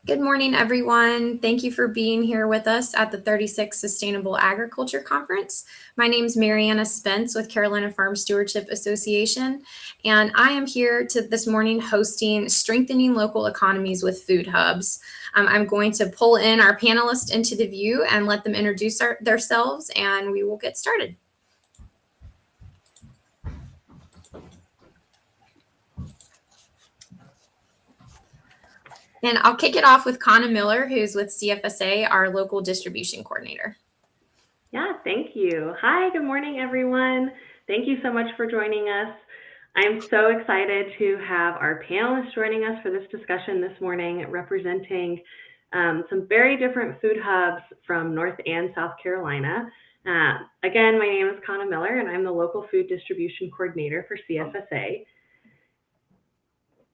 Good morning, everyone. Thank you for being here with us at the 36th Sustainable Agriculture Conference. My name is Mariana Spence with Carolina Farm Stewardship Association, and I am here this morning hosting Strengthening Local Economies with Food Hubs. I'm going to pull in our panelists into the view and let them introduce themselves, and we will get started. And I'll kick it off with Kana Miller, who's with CFSA, our local distribution coordinator. Yeah, thank you. Hi, good morning, everyone. Thank you so much for joining us. I'm so excited to have our panelists joining us for this discussion this morning, representing some very different food hubs from North and South Carolina. Again, my name is Kana Miller, and I'm the local food distribution coordinator for CFSA.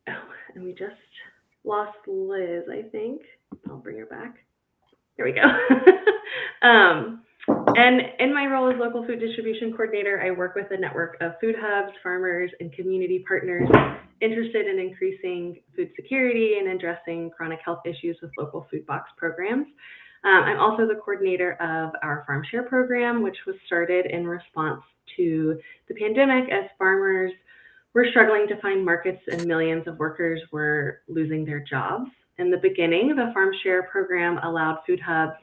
Oh, and we just lost Liz, I think. I'll bring her back. There we go. And in my role as local food distribution coordinator, I work with a network of food hubs, farmers, and community partners interested in increasing food security and addressing chronic health issues with local food box programs. I'm also the coordinator of our Farm Share program, which was started in response to the pandemic as farmers were struggling to find markets and millions of workers were losing their jobs. In the beginning, the Farm Share program allowed food hubs,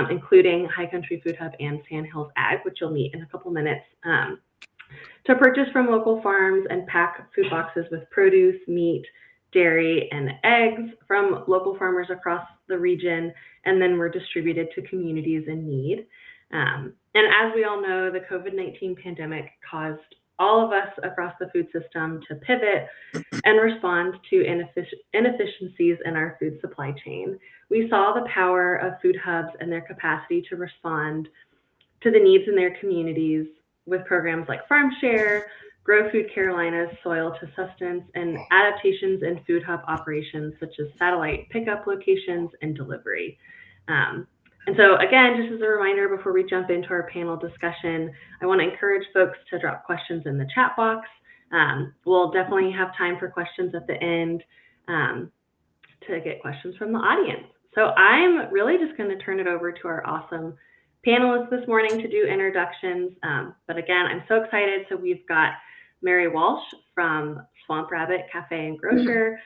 including High Country Food Hub and Sandhills Ag, which you'll meet in a couple minutes, to purchase from local farms and pack food boxes with produce, meat, dairy, and eggs from local farmers across the region, and then were distributed to communities in need. And as we all know, the COVID-19 pandemic caused all of us across the food system to pivot and respond to inefficiencies in our food supply chain. We saw the power of food hubs and their capacity to respond to the needs in their communities with programs like Farm Share, GrowFood Carolina's Soil to Sustenance, and adaptations in food hub operations such as satellite pickup locations and delivery. And so again, just as a reminder before we jump into our panel discussion, I want to encourage folks to drop questions in the chat box. We'll definitely have time for questions at the end to get questions from the audience. So I'm really just going to turn it over to our awesome panelists this morning to do introductions. But again, I'm so excited. So we've got Mary Walsh from Swamp Rabbit Cafe and Grocer,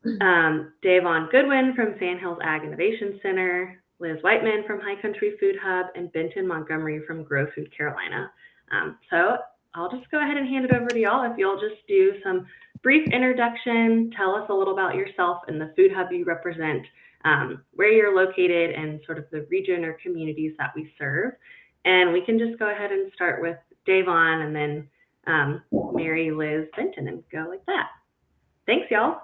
Davon Goodwin from Sandhills Ag Innovation Center, Liz Whiteman from High Country Food Hub, and Benton Montgomery from GrowFood Carolina. So I'll just go ahead and hand it over to y'all. If you'll just do some brief introduction, tell us a little about yourself and the food hub you represent, where you're located, and sort of the region or communities that we serve. And we can just go ahead and start with Davon and then Mary, Liz, Benton, and go like that. Thanks, y'all.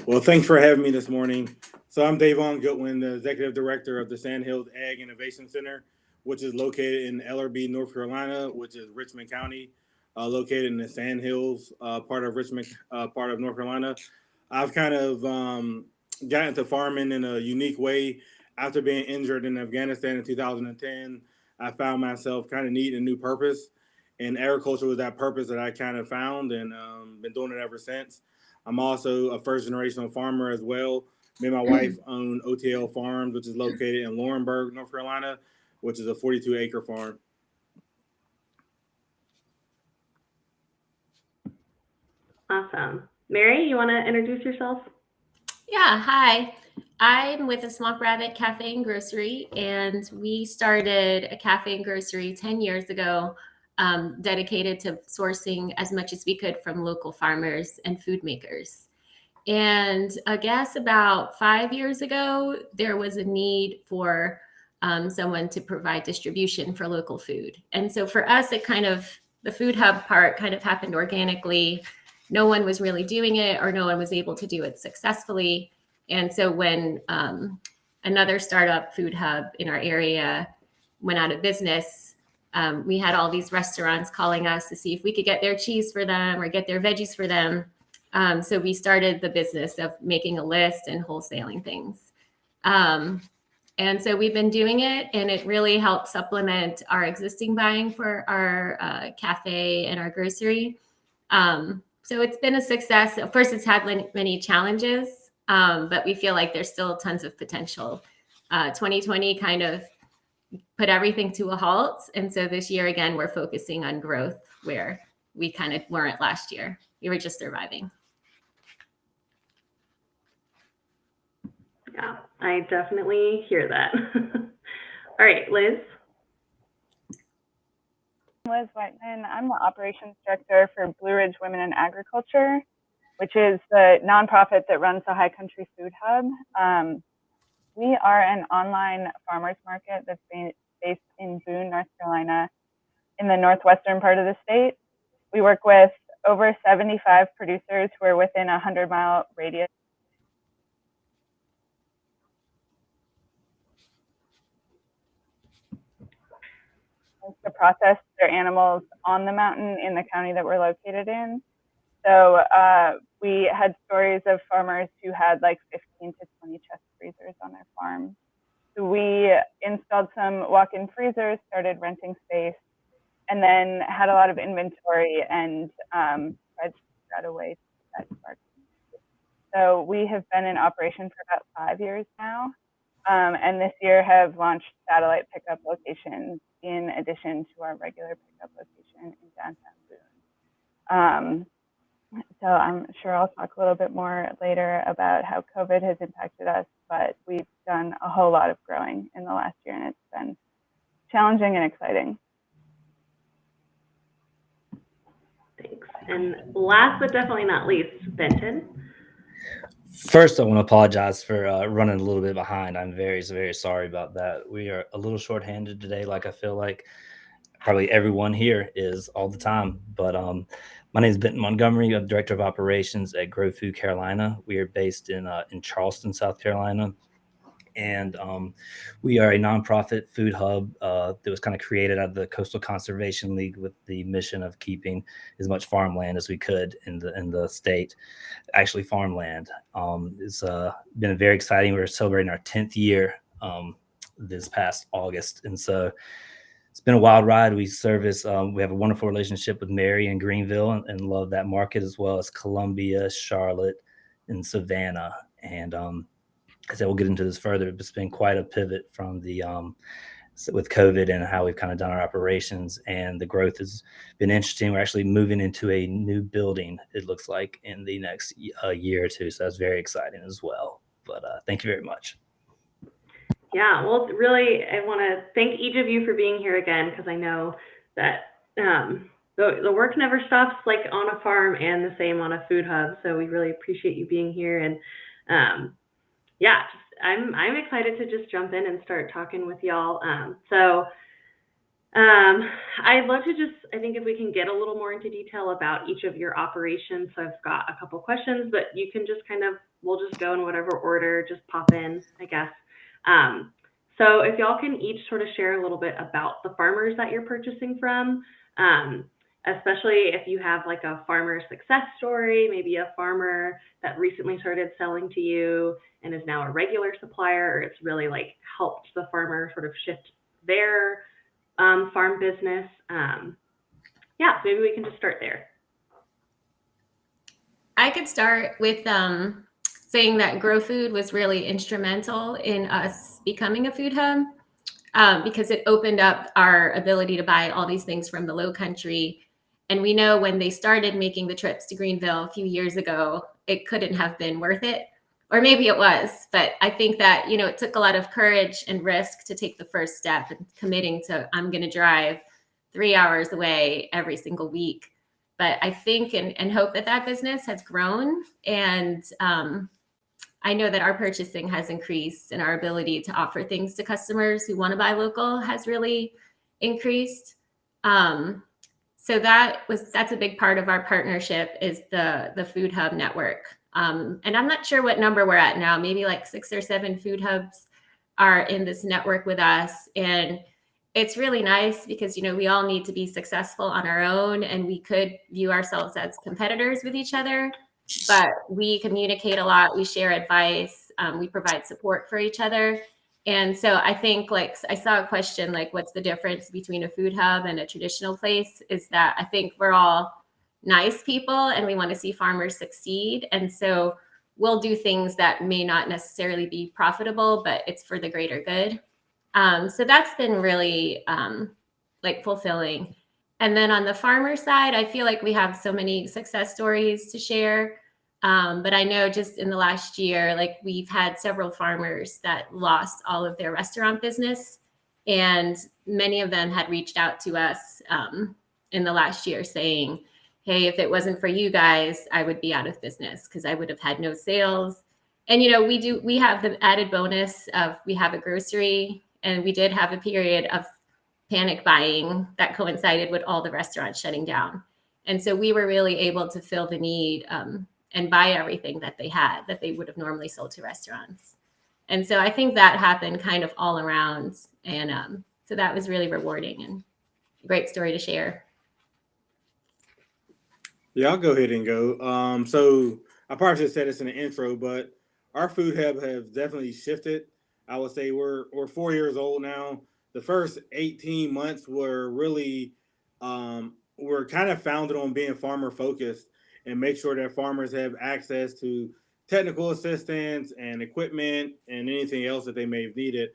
Well, thanks for having me this morning. So I'm Davon Goodwin, the Executive Director of the Sandhills Ag Innovation Center, which is located in Ellerbe, North Carolina, which is Richmond County, located in the Sandhills part of Richmond, part of North Carolina. I've kind of got into farming in a unique way. After being injured in Afghanistan in 2010, I found myself kind of needing a new purpose, and agriculture was that purpose that I kind of found, and been doing it ever since. I'm also a first-generational farmer as well. Me and my wife own OTL Farms, which is located in Laurinburg, North Carolina, which is a 42-acre farm. Awesome. Mary, you want to introduce yourself? Yeah, hi. I'm with the Swamp Rabbit Cafe and Grocery, and we started a cafe and grocery 10 years ago, dedicated to sourcing as much as we could from local farmers and food makers. And I guess about 5 years ago, there was a need for someone to provide distribution for local food. And so for us, the food hub part kind of happened organically. No one was really doing it, or no one was able to do it successfully. And so when another startup food hub in our area went out of business, we had all these restaurants calling us to see if we could get their cheese for them or get their veggies for them. So we started the business of making a list and wholesaling things. And so we've been doing it, and it really helped supplement our existing buying for our cafe and our grocery. So it's been a success. Of course, it's had many challenges. but we feel like there's still tons of potential. 2020 kind of put everything to a halt. And so this year, again, we're focusing on growth where we kind of weren't last year. We were just surviving. Yeah, I definitely hear that. All right, Liz. Liz Whiteman. I'm the operations director for Blue Ridge Women in Agriculture, which is the nonprofit that runs the High Country Food Hub. We are an online farmers market that's based in Boone, North Carolina, in the northwestern part of the state. We work with over 75 producers who are within a 100-mile radius. To process their animals on the mountain in the county that we're located in. So we had stories of farmers who had like 15 to 20 chest freezers on their farm. So we installed some walk-in freezers, started renting space, and then had a lot of inventory and tried to figure out a way to get that market. So we have been in operation for about 5 years now, and this year have launched satellite pickup locations in addition to our regular pickup location in downtown Boone. So I'm sure I'll talk a little bit more later about how COVID has impacted us, but we've done a whole lot of growing in the last year, and it's been challenging and exciting. Thanks. And last but definitely not least, Benton. First, I want to apologize for running a little bit behind. I'm very, very sorry about that. We are a little shorthanded today, like I feel like probably everyone here is all the time. But my name is Benton Montgomery. I'm Director of Operations at GrowFood Carolina. We are based in Charleston, South Carolina. And we are a nonprofit food hub that was kind of created out of the Coastal Conservation League with the mission of keeping as much farmland as we could in the state, actually farmland. It's been very exciting. We're celebrating our 10th year this past August. And so it's been a wild ride. We service, we have a wonderful relationship with Mary in Greenville and love that market, as well as Columbia, Charlotte, and Savannah. And I said we'll get into this further, but it's been quite a pivot from the with COVID and how we've kind of done our operations, and the growth has been interesting. We're actually moving into a new building, it looks like, in the next year or two. So that's very exciting as well. But thank you very much. Yeah, well, really, I want to thank each of you for being here again, because I know that the work never stops, like on a farm, and the same on a food hub. So we really appreciate you being here. And yeah, I'm excited to just jump in and start talking with y'all. I'd love to I think if we can get a little more into detail about each of your operations. So I've got a couple questions, but you can just we'll just go in whatever order, just pop in, I guess. So if y'all can each sort of share a little bit about the farmers that you're purchasing from, especially if you have like a farmer success story, maybe a farmer that recently started selling to you and is now a regular supplier, or it's really like helped the farmer sort of shift their farm business. Yeah, maybe we can just start there. I could start with saying that GrowFood was really instrumental in us becoming a food hub because it opened up our ability to buy all these things from the Low Country. And we know when they started making the trips to Greenville a few years ago, it couldn't have been worth it. Or maybe it was, but I think that, it took a lot of courage and risk to take the first step and committing to, I'm going to drive 3 hours away every single week. But I think and hope that business has grown. And I know that our purchasing has increased, and our ability to offer things to customers who want to buy local has really increased. So that's a big part of our partnership, is the Food Hub network. And I'm not sure what number we're at now, maybe like 6 or 7 food hubs are in this network with us. And it's really nice because, we all need to be successful on our own, and we could view ourselves as competitors with each other, but we communicate a lot. We share advice. We provide support for each other. And so I think, like, I saw a question, like, what's the difference between a food hub and a traditional place, is that I think we're all nice people and we want to see farmers succeed. And so we'll do things that may not necessarily be profitable, but it's for the greater good. So that's been really like fulfilling. And then on the farmer side, I feel like we have so many success stories to share. But I know just in the last year, like we've had several farmers that lost all of their restaurant business. And many of them had reached out to us in the last year saying, hey, if it wasn't for you guys, I would be out of business because I would have had no sales. And, you know, we have the added bonus of we have a grocery, and we did have a period of panic buying that coincided with all the restaurants shutting down. And so we were really able to fill the need and buy everything that they had that they would have normally sold to restaurants. And so I think that happened kind of all around. And so that was really rewarding and a great story to share. Yeah, I'll go ahead and go. So I probably should have said this in the intro, but our food hub has definitely shifted. I would say we're 4 years old now. The first 18 months were really we're kind of founded on being farmer focused and make sure that farmers have access to technical assistance and equipment and anything else that they may have needed.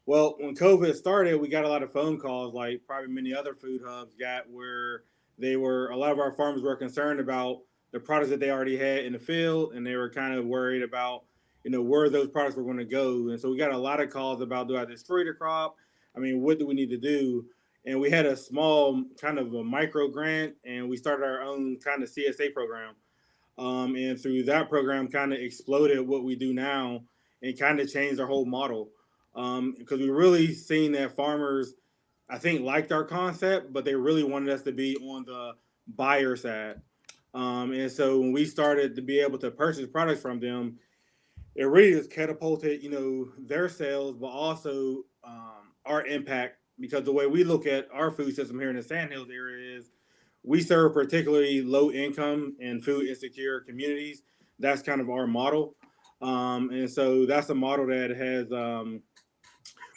Well, when COVID started, we got a lot of phone calls, like probably many other food hubs got, where a lot of our farmers were concerned about the products that they already had in the field, and they were kind of worried about, where those products were going to go. And so we got a lot of calls about, do I destroy the crop? I mean, what do we need to do? And we had a small kind of a micro grant, and we started our own kind of CSA program. And through that program, kind of exploded what we do now and kind of changed our whole model. Because we really seen that farmers, I think, liked our concept, but they really wanted us to be on the buyer side. And so when we started to be able to purchase products from them, it really just catapulted, their sales, but also our impact. Because the way we look at our food system here in the Sandhills area is we serve particularly low income and food insecure communities. That's kind of our model. And so that's a model that has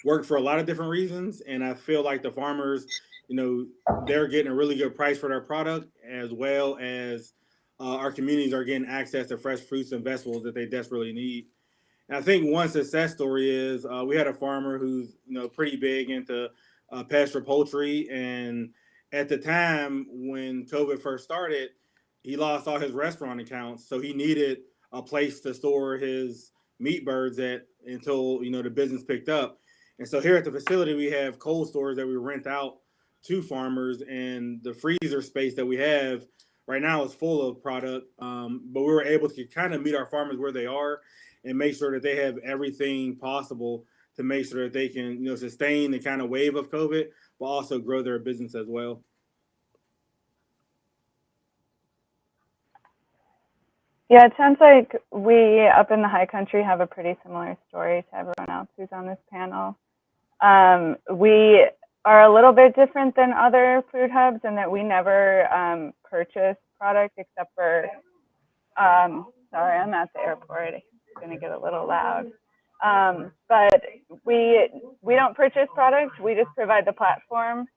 worked for a lot of different reasons. And I feel like the farmers, they're getting a really good price for their product, as well as our communities are getting access to fresh fruits and vegetables that they desperately need. And I think one success story is we had a farmer who's pretty big into pasture poultry, and at the time when COVID first started, he lost all his restaurant accounts, so he needed a place to store his meat birds at until the business picked up. And so here at the facility, we have cold stores that we rent out to farmers, and the freezer space that we have right now is full of product. But we were able to kind of meet our farmers where they are and make sure that they have everything possible to make sure that they can, sustain the kind of wave of COVID, but also grow their business as well. Yeah, it sounds like we up in the high country have a pretty similar story to everyone else who's on this panel. We are a little bit different than other food hubs in that we never purchase product except for, sorry, I'm at the airport. It's going to get a little loud. But we don't purchase product. We just provide the platform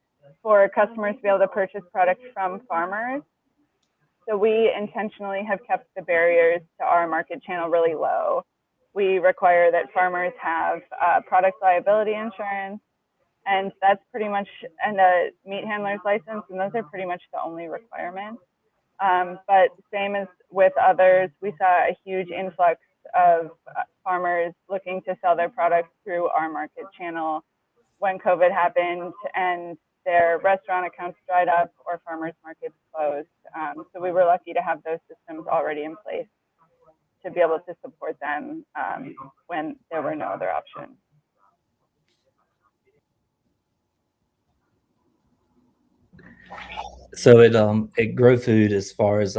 for customers to be able to purchase product from farmers. So we intentionally have kept the barriers to our market channel really low. We require that farmers have product liability insurance, and that's pretty much, and a meat handler's license, and those are pretty much the only requirements. But same as with others, we saw a huge influx of farmers looking to sell their products through our market channel when COVID happened and their restaurant accounts dried up or farmers markets closed. So we were lucky to have those systems already in place to be able to support them when there were no other options. So at GrowFood, as far as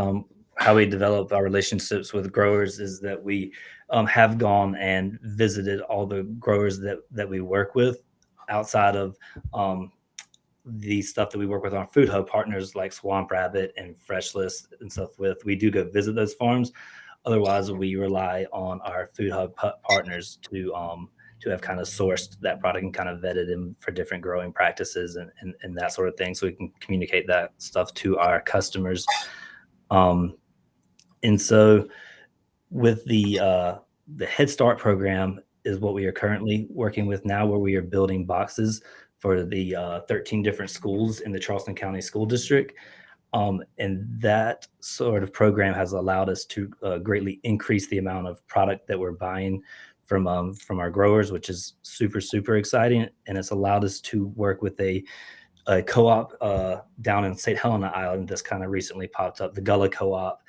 how we develop our relationships with growers, is that we have gone and visited all the growers that we work with outside of the stuff that we work with our food hub partners like Swamp Rabbit and Fresh List and stuff with. We do go visit those farms. Otherwise, we rely on our food hub partners to have kind of sourced that product and kind of vetted them for different growing practices and that sort of thing, so we can communicate that stuff to our customers. And so with the Head Start program is what we are currently working with now, where we are building boxes for the 13 different schools in the Charleston County School District. And that sort of program has allowed us to greatly increase the amount of product that we're buying from our growers, which is super, super exciting. And it's allowed us to work with a co-op down in St. Helena Island that's kind of recently popped up, the Gullah Co-op.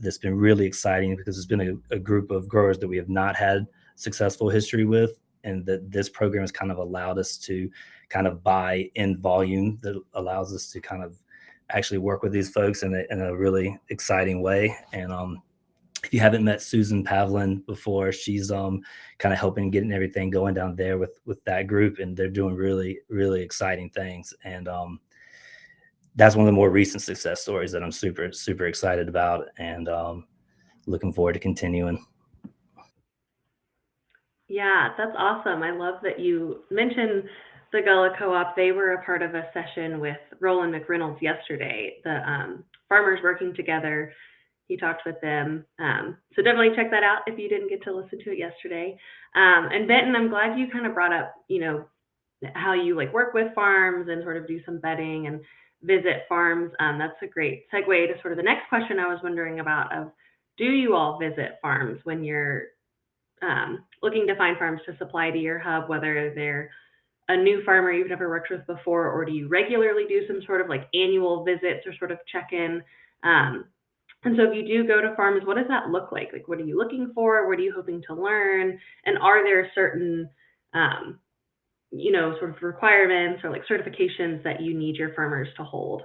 That's been really exciting because it's been a group of growers that we have not had successful history with, and that this program has kind of allowed us to kind of buy in volume that allows us to kind of actually work with these folks in a really exciting way. And if you haven't met Susan Pavlin before, she's kind of helping getting everything going down there with that group, and they're doing really, really exciting things. And that's one of the more recent success stories that I'm super, super excited about, and looking forward to continuing. Yeah, that's awesome. I love that you mentioned the Gullah Co-op. They were a part of a session with Roland McReynolds yesterday, the farmers working together. He talked with them. So definitely check that out if you didn't get to listen to it yesterday. And Benton, I'm glad you kind of brought up, how you like work with farms and sort of do some vetting and visit farms. That's a great segue to sort of the next question I was wondering about of, do you all visit farms when you're looking to find farms to supply to your hub, whether they're a new farmer you've never worked with before, or do you regularly do some sort of like annual visits or sort of check-in? And so if you do go to farms, what does that look like? Like, what are you looking for? What are you hoping to learn? And are there certain, sort of requirements or like certifications that you need your farmers to hold?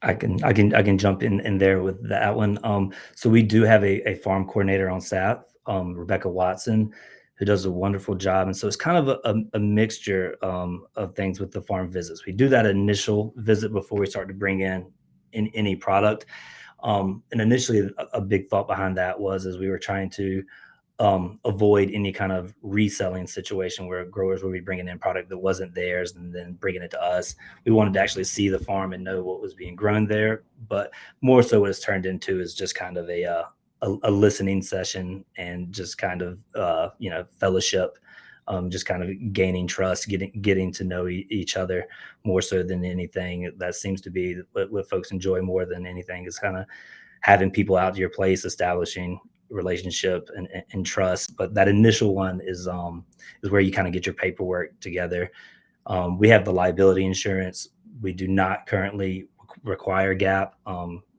I can jump in there with that one. So we do have a farm coordinator on staff, Rebecca Watson, who does a wonderful job. And so it's kind of a mixture of things with the farm visits. We do that initial visit before we start to bring in any product. And initially, a big thought behind that was as we were trying to avoid any kind of reselling situation where growers would be bringing in product that wasn't theirs and then bringing it to us. We wanted to actually see the farm and know what was being grown there. But more so, what it's turned into is just kind of a listening session and just kind of fellowship, just kind of gaining trust, getting to know each other more so than anything. That seems to be what folks enjoy more than anything, is kind of having people out to your place, establishing relationship and trust. But that initial one is where you kind of get your paperwork together. We have the liability insurance. We do not currently require GAP.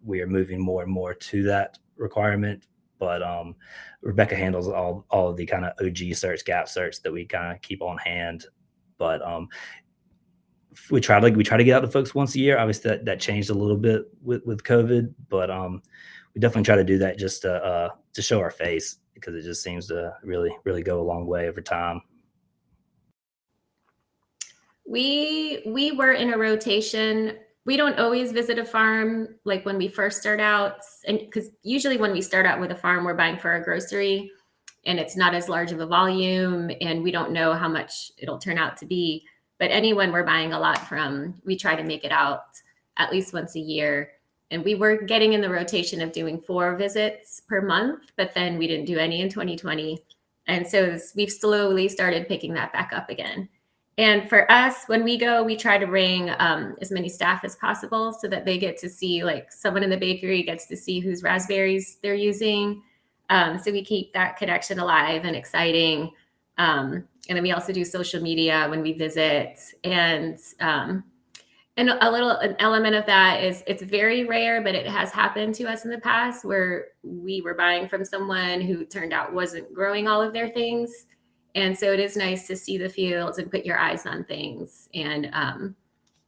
We are moving more and more to that requirement, but Rebecca handles all of the kind of OG certs, GAP certs that we kind of keep on hand. But we try to get out to folks once a year. Obviously that changed a little bit with COVID, but we definitely try to do that just to show our face, because it just seems to really, really go a long way over time. We were in a rotation. We don't always visit a farm like when we first start out, and because usually when we start out with a farm, we're buying for our grocery and it's not as large of a volume and we don't know how much it'll turn out to be. But anyone we're buying a lot from, we try to make it out at least once a year. And we were getting in the rotation of doing 4 visits per month, but then we didn't do any in 2020. And so we've slowly started picking that back up again. And for us, when we go, we try to bring as many staff as possible so that they get to see, like someone in the bakery gets to see whose raspberries they're using. So we keep that connection alive and exciting. And then we also do social media when we visit. And an element of that is it's very rare, but it has happened to us in the past where we were buying from someone who turned out wasn't growing all of their things. And so it is nice to see the fields and put your eyes on things, and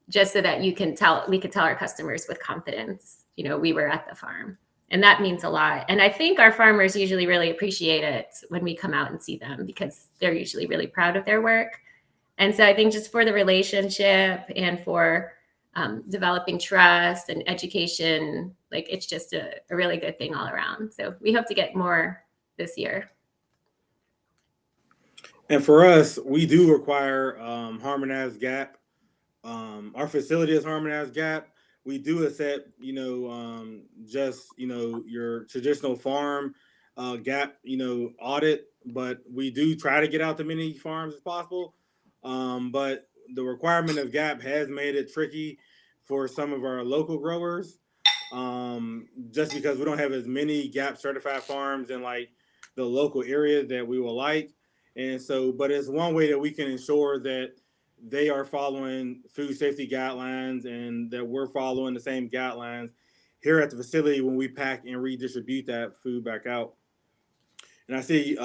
just so that we can tell our customers with confidence, we were at the farm, and that means a lot. And I think our farmers usually really appreciate it when we come out and see them, because they're usually really proud of their work. And so I think just for the relationship and for developing trust and education, like it's just a really good thing all around. So we hope to get more this year. And for us, we do require harmonized GAP. Our facility is harmonized GAP, we do accept, just, your traditional farm gap, audit, but we do try to get out to many farms as possible. But the requirement of gap has made it tricky for some of our local growers, just because we don't have as many gap certified farms in like the local area that we would like. And so, but it's one way that we can ensure that they are following food safety guidelines and that we're following the same guidelines here at the facility when we pack and redistribute that food back out. And I see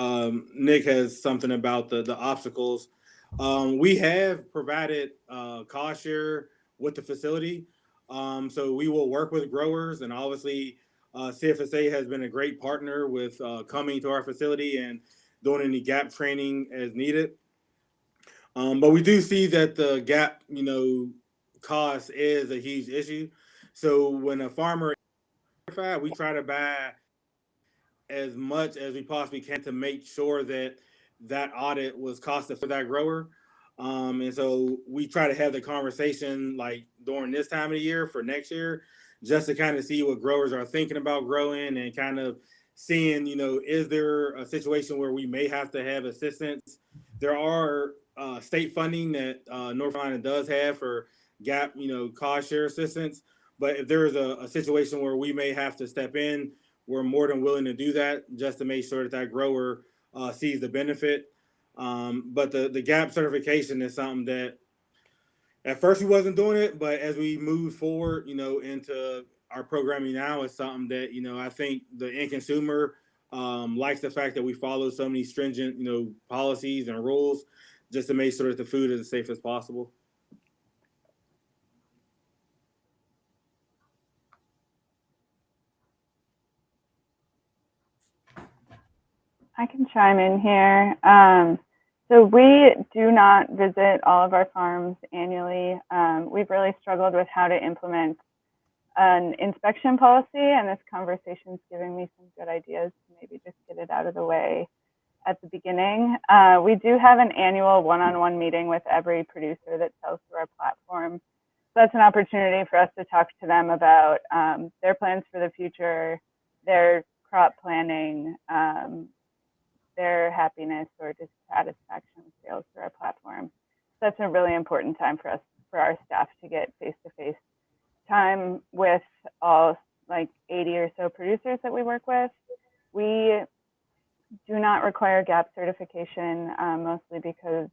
Nick has something about the obstacles. We have provided cost share with the facility. So we will work with growers, and obviously CFSA has been a great partner with coming to our facility and doing any gap training as needed. But we do see that the gap, cost is a huge issue. So when a farmer, we try to buy as much as we possibly can to make sure that that audit was cost effective for that grower. And so we try to have the conversation like during this time of the year for next year, just to kind of see what growers are thinking about growing and kind of seeing, is there a situation where we may have to have assistance? There are state funding that North Carolina does have for gap, cost share assistance. But if there is a situation where we may have to step in, we're more than willing to do that just to make sure that that grower sees the benefit. But the gap certification is something that at first we wasn't doing it, but as we move forward, into our programming now, it's something that I think the end consumer likes the fact that we follow so many stringent policies and rules just to make sure that the food is as safe as possible. I can chime in here. So we do not visit all of our farms annually. We've really struggled with how to implement an inspection policy, and this conversation's giving me some good ideas to maybe just get it out of the way at the beginning. We do have an annual one-on-one meeting with every producer that sells through our platform. So that's an opportunity for us to talk to them about their plans for the future, their crop planning, their happiness or dissatisfaction with sales through our platform. So that's a really important time for us, for our staff, to get face-to-face time with all like 80 or so producers that we work with. We do not require GAP certification, mostly because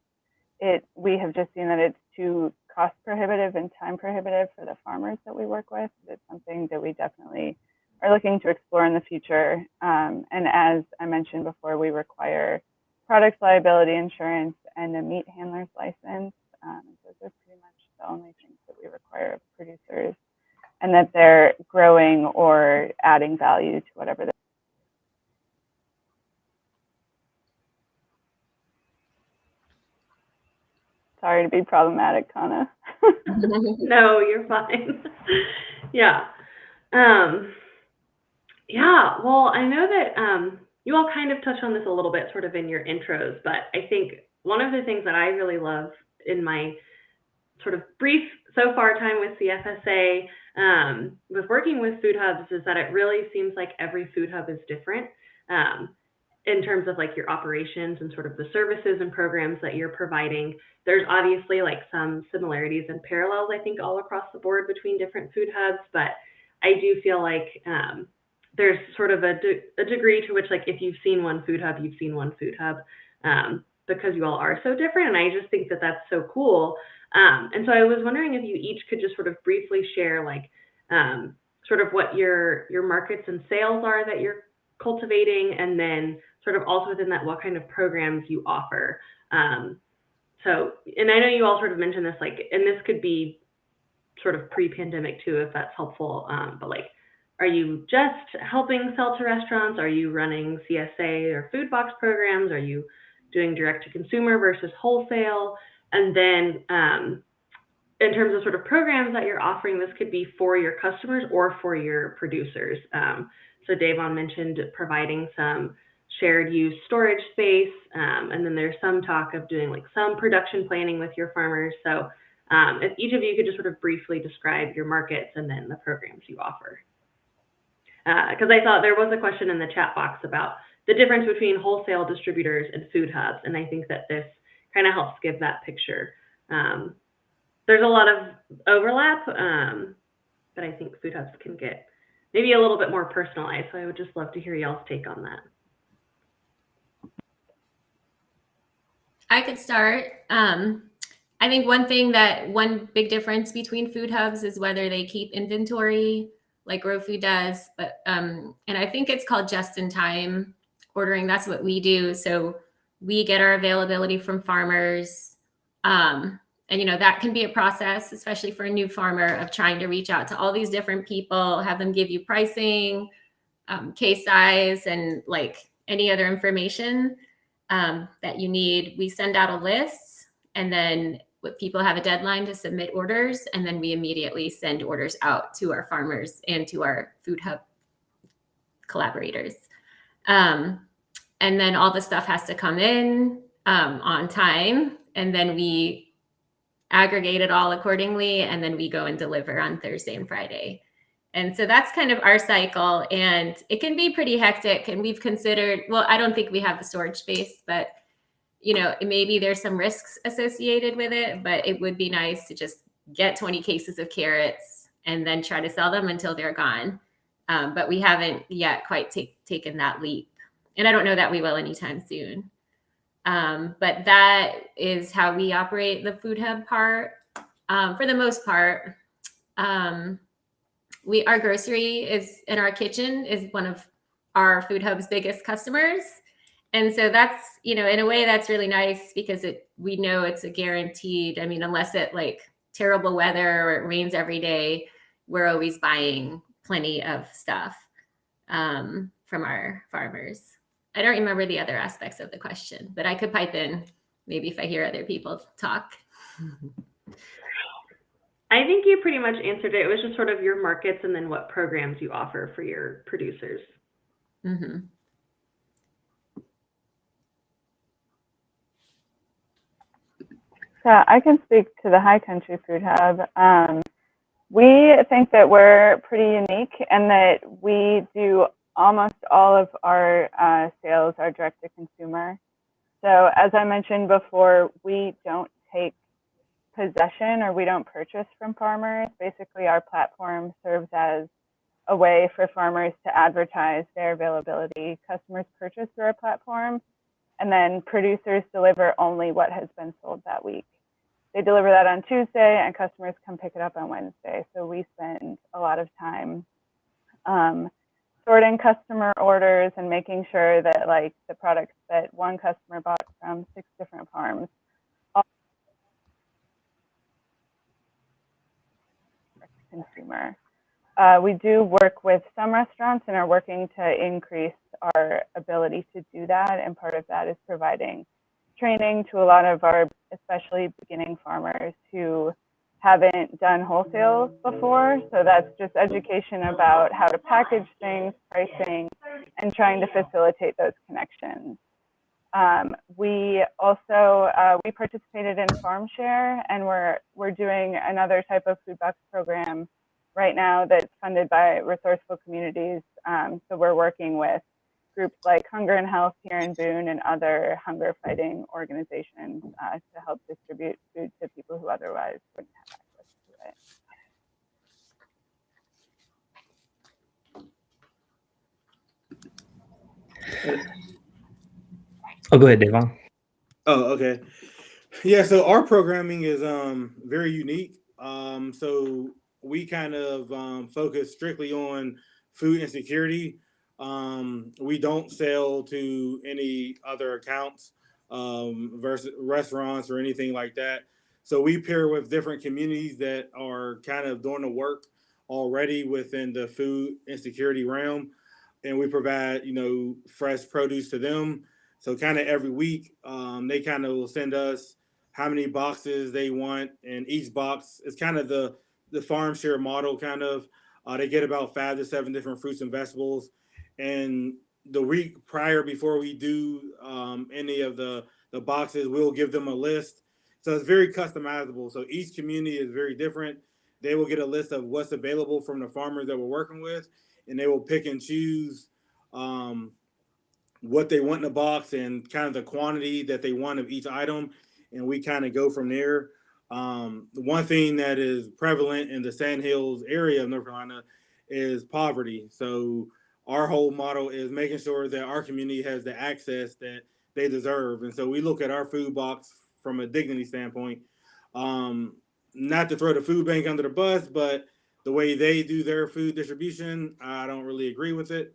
we have just seen that it's too cost prohibitive and time prohibitive for the farmers that we work with. It's something that we definitely are looking to explore in the future. And as I mentioned before, we require product liability insurance and a meat handler's license. Those are pretty much the only things that we require of producers, and that they're growing or adding value to whatever they're. Sorry to be problematic, Kana. No, you're fine. Yeah. Yeah, well, I know that you all kind of touched on this a little bit sort of in your intros, but I think one of the things that I really love in my sort of brief so far time with CFSA, with working with food hubs, is that it really seems like every food hub is different in terms of like your operations and sort of the services and programs that you're providing. There's obviously like some similarities and parallels, I think, all across the board between different food hubs, but I do feel like there's sort of a degree to which, like, if you've seen one food hub, you've seen one food hub, because you all are so different. And I just think that that's so cool. And so I was wondering if you each could just sort of briefly share, like, sort of what your markets and sales are that you're cultivating, and then sort of also within that, what kind of programs you offer. So, and I know you all sort of mentioned this, like, and this could be sort of pre-pandemic too, if that's helpful, but like, are you just helping sell to restaurants? Are you running CSA or food box programs? Are you doing direct to consumer versus wholesale? And then in terms of sort of programs that you're offering, this could be for your customers or for your producers. So Davon mentioned providing some shared use storage space, and then there's some talk of doing like some production planning with your farmers. So If each of you could just sort of briefly describe your markets and then the programs you offer. Because I thought there was a question in the chat box about the difference between wholesale distributors and food hubs, and I think that this kind of helps give that picture. There's a lot of overlap, but I think food hubs can get maybe a little bit more personalized, so I would just love to hear y'all's take on that. I could start. I think one big difference between food hubs is whether they keep inventory like GrowFood does, but and I think it's called just-in-time ordering. That's what we do. So we get our availability from farmers, and that can be a process, especially for a new farmer, of trying to reach out to all these different people, have them give you pricing, case size, and like any other information that you need. We send out a list, and then people have a deadline to submit orders, and then we immediately send orders out to our farmers and to our food hub collaborators. And then all the stuff has to come in on time, and then we aggregate it all accordingly, and then we go and deliver on Thursday and Friday. And so that's kind of our cycle, and it can be pretty hectic. And we've considered, well, I don't think we have the storage space, but maybe there's some risks associated with it, but it would be nice to just get 20 cases of carrots and then try to sell them until they're gone. But we haven't yet quite taken that leap. And I don't know that we will anytime soon. But that is how we operate the food hub part. For the most part, our grocery is in our kitchen is one of our food hub's biggest customers. And so that's, in a way that's really nice because we know it's a guaranteed, unless it like terrible weather or it rains every day, we're always buying plenty of stuff from our farmers. I don't remember the other aspects of the question, but I could pipe in maybe if I hear other people talk. I think you pretty much answered it. It was just sort of your markets and then what programs you offer for your producers. Mm-hmm. So I can speak to the High Country Food Hub. We think that we're pretty unique and that we do almost all of our sales are direct to consumer. So as I mentioned before, we don't take possession or we don't purchase from farmers. Basically, our platform serves as a way for farmers to advertise their availability. Customers purchase through our platform, and then producers deliver only what has been sold that week. They deliver that on Tuesday, and customers come pick it up on Wednesday. So we spend a lot of time sorting customer orders and making sure that like the products that one customer bought from 6 different farms all consumer. We do work with some restaurants and are working to increase our ability to do that. And part of that is providing training to a lot of our, especially beginning farmers who haven't done wholesale before. So that's just education about how to package things, pricing, and trying to facilitate those connections. We also, we participated in Farm Share, and we're doing another type of food box program right now that's funded by resourceful communities. So we're working with groups like Hunger and Health here in Boone and other hunger fighting organizations to help distribute food to people who otherwise wouldn't have access to it. Oh, go ahead, Davon. Oh, okay. Yeah, so our programming is very unique. So we kind of focus strictly on food insecurity. We don't sell to any other accounts versus restaurants or anything like that. So we pair with different communities that are kind of doing the work already within the food insecurity realm, and we provide fresh produce to them. So kind of every week, they kind of will send us how many boxes they want, and each box is kind of the farm share model. Kind of, they get about 5 to 7 different fruits and vegetables, and the week prior, before we do any of the boxes, we'll give them a list So it's very customizable. So each community is very different. They will get a list of what's available from the farmers that we're working with, and they will pick and choose um, what they want in the box and kind of the quantity that they want of each item, and we kind of go from there. The one thing that is prevalent in the Sandhills area of North Carolina is poverty. So our whole model is making sure that our community has the access that they deserve, and so we look at our food box from a dignity standpoint. Um, Not to throw the food bank under the bus, but the way they do their food distribution, I don't really agree with it,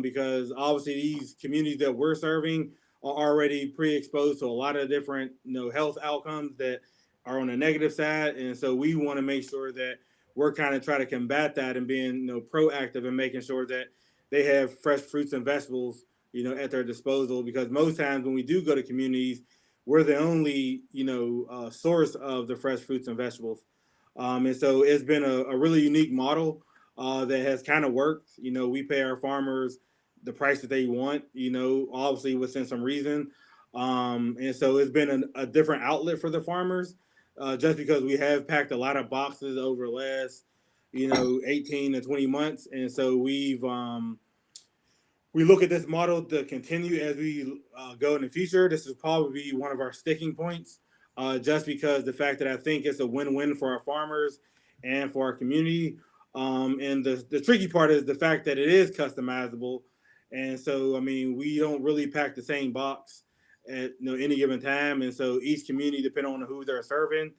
because obviously these communities that we're serving are already pre-exposed to a lot of different health outcomes that are on the negative side, and so we want to make sure that we're kind of trying to combat that and being proactive and making sure that they have fresh fruits and vegetables at their disposal, because most times when we do go to communities, we're the only source of the fresh fruits and vegetables, and so it's been a really unique model that has kind of worked. We pay our farmers the price that they want, obviously within some reason. And so it's been a different outlet for the farmers, just because we have packed a lot of boxes over the last, 18 to 20 months. And so we look at this model to continue as we go in the future. This is probably one of our sticking points, just because the fact that I think it's a win-win for our farmers and for our community. And the tricky part is the fact that it is customizable. And so, I mean, we don't really pack the same box at any given time. And so each community, depending on who they're serving,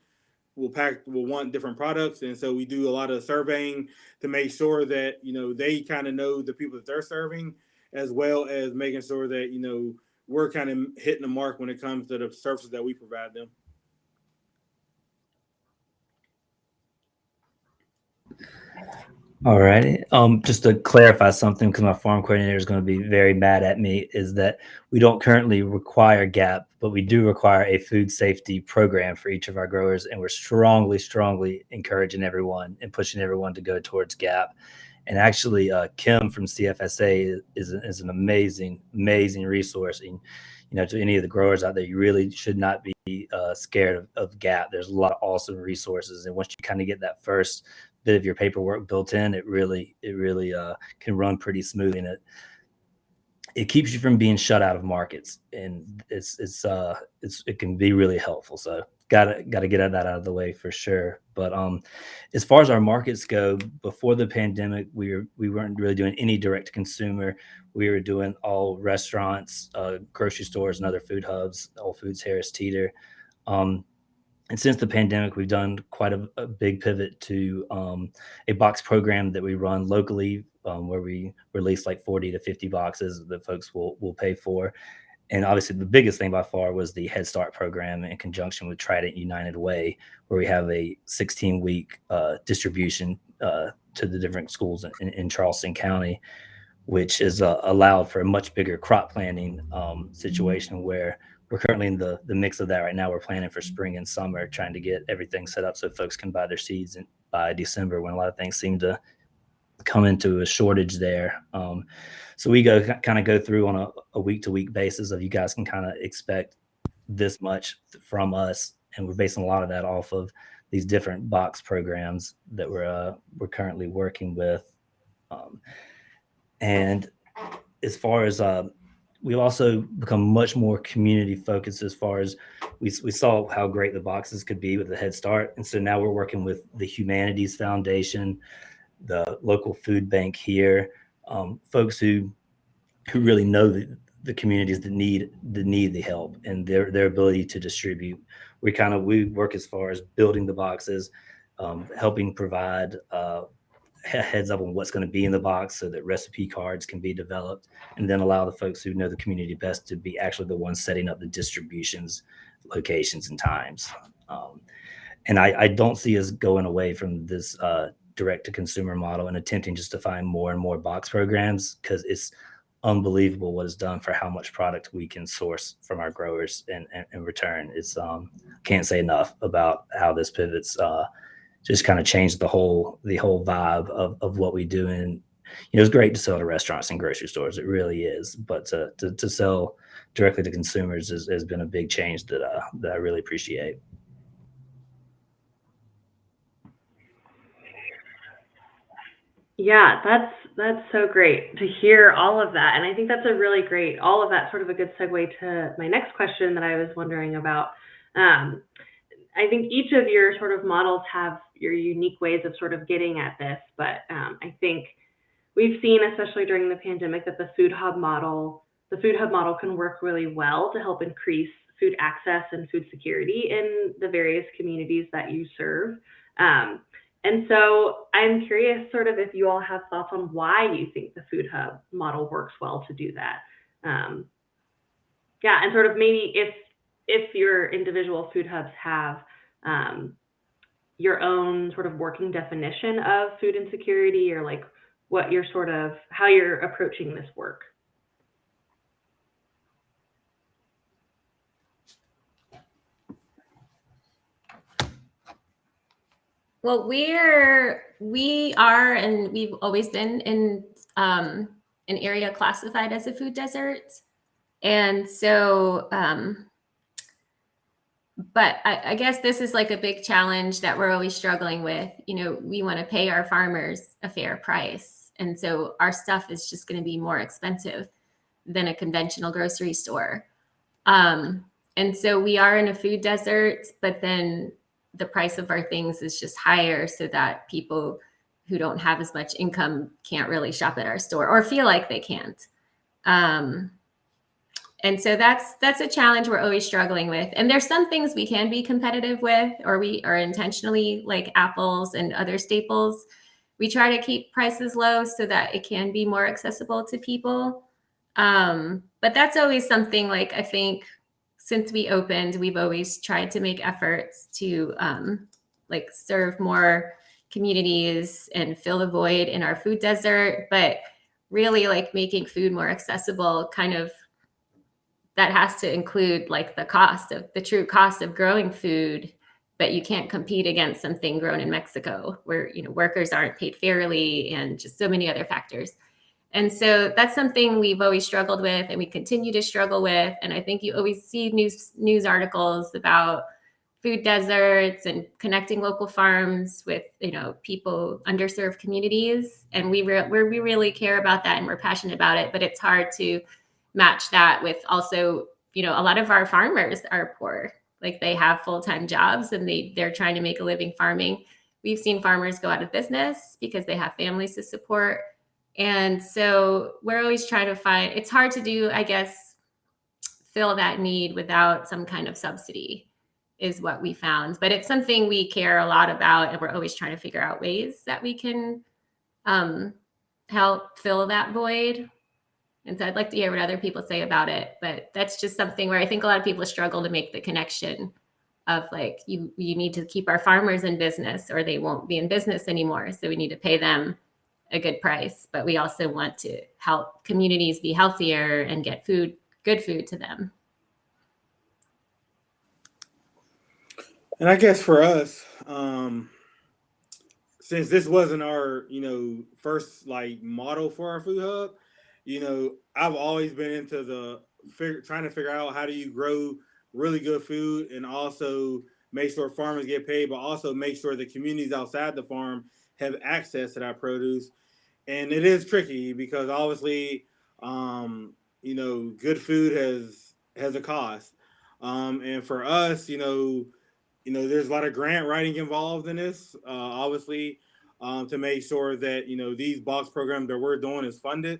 will want different products. And so we do a lot of surveying to make sure that, they kind of know the people that they're serving, as well as making sure that, we're kind of hitting the mark when it comes to the services that we provide them. All righty. Just to clarify something, because my farm coordinator is going to be very mad at me, is that we don't currently require GAP, but we do require a food safety program for each of our growers, and we're strongly, strongly encouraging everyone and pushing everyone to go towards GAP. And actually, Kim from CFSA is an amazing, amazing resource. And to any of the growers out there, you really should not be scared of GAP. There's a lot of awesome resources, and once you kind of get that first bit of your paperwork built in, it really can run pretty smooth, and it keeps you from being shut out of markets, and it can be really helpful. So gotta get that out of the way for sure. But as far as our markets go, before the pandemic, we weren't really doing any direct to consumer. We were doing all restaurants, grocery stores, and other food hubs, Whole Foods, Harris Teeter. And since the pandemic, we've done quite a big pivot to a box program that we run locally, where we release like 40 to 50 boxes that folks will pay for. And obviously, the biggest thing by far was the Head Start program in conjunction with Trident United Way, where we have a 16-week distribution to the different schools in Charleston County, which is allowed for a much bigger crop planting situation, where we're currently in the mix of that right now. We're planning for spring and summer, trying to get everything set up so folks can buy their seeds by December, when a lot of things seem to come into a shortage there. So we kind of go through on a week-to-week basis of, you guys can kind of expect this much from us, and we're basing a lot of that off of these different box programs that we're currently working with. And as far as we've also become much more community focused, as far as we saw how great the boxes could be with the Head Start. And so now we're working with the Humanities Foundation, the local food bank here, folks who really know the communities that need the help and their ability to distribute. We work as far as building the boxes, helping provide heads up on what's going to be in the box so that recipe cards can be developed, and then allow the folks who know the community best to be actually the ones setting up the distributions, locations, and times. And I don't see us going away from this direct to consumer model and attempting just to find more and more box programs, because it's unbelievable what is done for how much product we can source from our growers in return. It's can't say enough about how this pivots just kind of changed the whole vibe of what we do. And it's great to sell to restaurants and grocery stores, it really is, but to sell directly to consumers has been a big change that I really appreciate. Yeah, that's so great to hear all of that. And I think that's a really great, all of that sort of a good segue to my next question that I was wondering about. Um, I think each of your sort of models have your unique ways of sort of getting at this, but I think we've seen, especially during the pandemic, that the food hub model can work really well to help increase food access and food security in the various communities that you serve. Um, and so I'm curious sort of if you all have thoughts on why you think the food hub model works well to do that. Um, yeah, and sort of maybe if your individual food hubs have um, your own sort of working definition of food insecurity, or like what you're sort of how you're approaching this work. Well, we are, and we've always been in an area classified as a food desert, and so. But I guess this is like a big challenge that we're always struggling with. You know, we want to pay our farmers a fair price, and so our stuff is just going to be more expensive than a conventional grocery store. And so we are in a food desert, but then the price of our things is just higher so that people who don't have as much income can't really shop at our store or feel like they can't. Um, and so that's a challenge we're always struggling with. And there's some things we can be competitive with, or we are intentionally, like apples and other staples. We try to keep prices low so that it can be more accessible to people. But that's always something, like, I think since we opened, we've always tried to make efforts to like serve more communities and fill the void in our food desert. But really, like, making food more accessible, kind of, that has to include like the true cost of growing food. But you can't compete against something grown in Mexico, where, you know, workers aren't paid fairly, and just so many other factors. And so that's something we've always struggled with, and we continue to struggle with. And I think you always see news articles about food deserts and connecting local farms with, you know, people, underserved communities. And we really care about that, and we're passionate about it. But it's hard to match that with also, you know, a lot of our farmers are poor. Like, they have full-time jobs and they're trying to make a living farming. We've seen farmers go out of business because they have families to support. And so we're always trying to find, it's hard to do, I guess, fill that need without some kind of subsidy, is what we found. But it's something we care a lot about, and we're always trying to figure out ways that we can help fill that void. And so I'd like to hear what other people say about it. But that's just something where I think a lot of people struggle to make the connection of, like, you need to keep our farmers in business or they won't be in business anymore. So we need to pay them a good price, but we also want to help communities be healthier and get good food to them. And I guess for us, since this wasn't our, first like model for our food hub, I've always been into trying to figure out how do you grow really good food and also make sure farmers get paid, but also make sure the communities outside the farm have access to that produce. And it is tricky because obviously, good food has a cost. And for us, there's a lot of grant writing involved in this, obviously, to make sure that these box programs that we're doing is funded.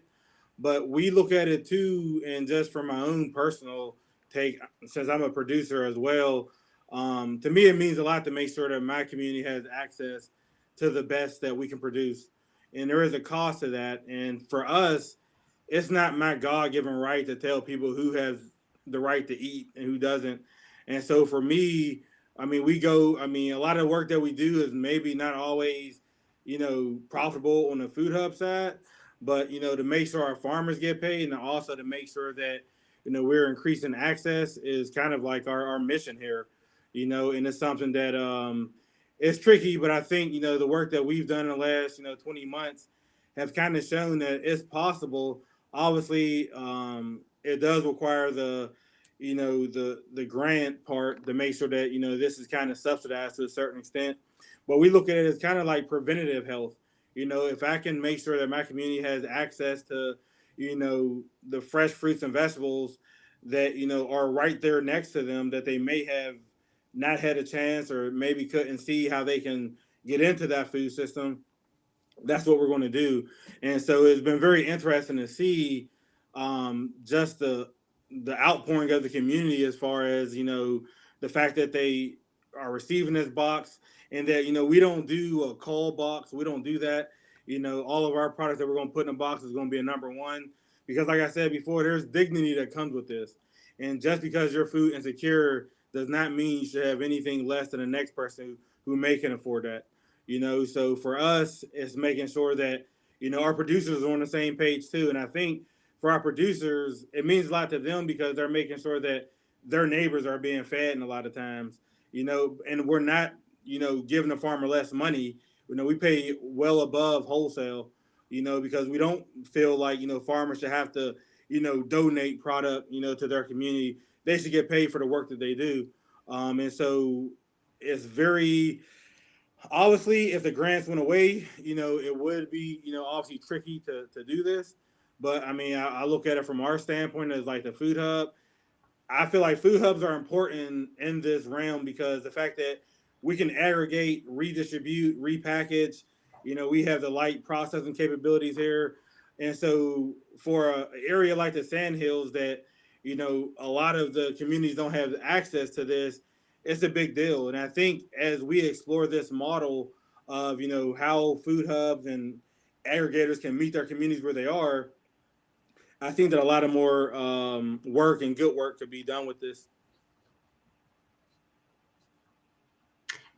But we look at it too, and just from my own personal take, since I'm a producer as well, to me it means a lot to make sure that my community has access to the best that we can produce, and there is a cost to that. And for us, it's not my God-given right to tell people who has the right to eat and who doesn't. And so for me, a lot of the work that we do is maybe not always, profitable on the food hub side, but, to make sure our farmers get paid and also to make sure that, we're increasing access is kind of like our mission here, and it's something that, it's tricky, but I think, the work that we've done in the last, 20 months have kind of shown that it's possible. Obviously, it does require the grant part to make sure that this is kind of subsidized to a certain extent, but we look at it as kind of like preventative health. If I can make sure that my community has access to, the fresh fruits and vegetables that, are right there next to them that they may have not had a chance or maybe couldn't see how they can get into that food system, that's what we're going to do. And so it's been very interesting to see just the outpouring of the community as far as the fact that they are receiving this box, and that we don't do a call box, we don't do that. All of our products that we're going to put in a box is going to be a number one, because like I said before, there's dignity that comes with this. And just because you're food insecure does not mean you should have anything less than the next person who may can afford that. So for us, it's making sure that our producers are on the same page too. And I think for our producers, it means a lot to them because they're making sure that their neighbors are being fed. And a lot of times, and we're not giving the farmer less money. We pay well above wholesale, because we don't feel like farmers should have to donate product to their community. They should get paid for the work that they do. And so it's very, obviously, if the grants went away, it would be, obviously tricky to do this. But I mean, I look at it from our standpoint as like the food hub. I feel like food hubs are important in this realm because the fact that we can aggregate, redistribute, repackage, we have the light processing capabilities here. And so for an area like the Sandhills that, a lot of the communities don't have access to this, it's a big deal. And I think as we explore this model of, how food hubs and aggregators can meet their communities where they are, I think that a lot of more work and good work could be done with this.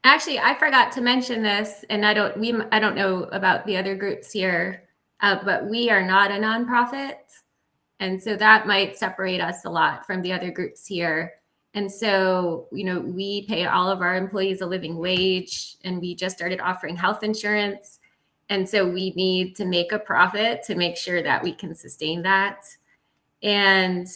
Actually, I forgot to mention this, and I don't know about the other groups here, but we are not a nonprofit, and so that might separate us a lot from the other groups here. And so, we pay all of our employees a living wage, and we just started offering health insurance. And so we need to make a profit to make sure that we can sustain that. And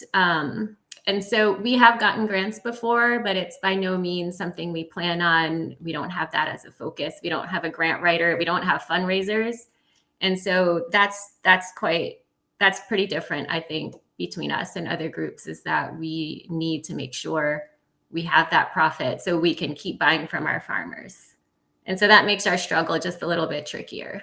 so we have gotten grants before, but it's by no means something we plan on. We don't have that as a focus. We don't have a grant writer. We don't have fundraisers. And so that's pretty different, I think, between us and other groups, is that we need to make sure we have that profit so we can keep buying from our farmers. And so that makes our struggle just a little bit trickier.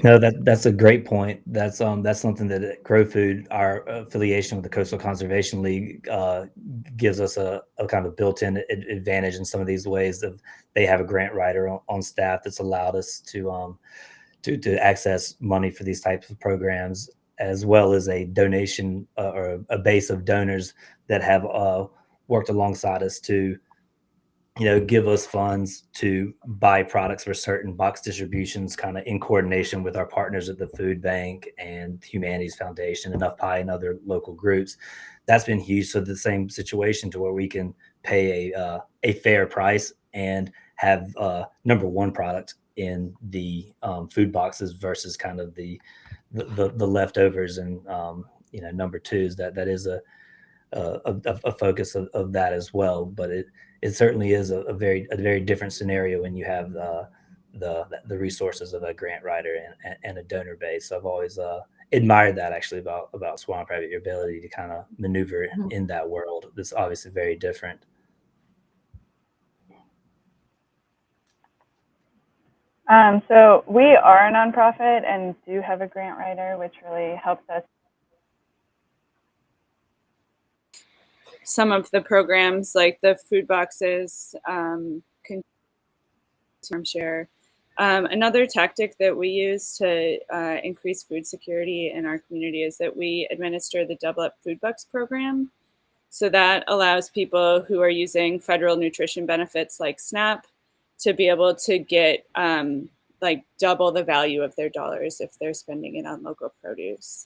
No, that's a great point. That's something that at GrowFood, our affiliation with the Coastal Conservation League, gives us a kind of built-in advantage in some of these ways. Of they have a grant writer on staff that's allowed us to access money for these types of programs, as well as a donation or a base of donors that have worked alongside us to give us funds to buy products for certain box distributions, kind of in coordination with our partners at the Food Bank and Humanities Foundation, Enough Pie, and other local groups. That's been huge. So the same situation to where we can pay a fair price and have number one product in the food boxes versus kind of the leftovers and number twos. That is a focus of that as well. But it certainly is a very different scenario when you have the resources of a grant writer and a donor base. So I've always admired that actually about Swamp Rabbit, your ability to kind of maneuver in that world. It's obviously very different. So we are a nonprofit and do have a grant writer, which really helps us. Some of the programs like the food boxes can share. Another tactic that we use to increase food security in our community is that we administer the Double Up Food Bucks program. So that allows people who are using federal nutrition benefits like SNAP to be able to get like double the value of their dollars if they're spending it on local produce.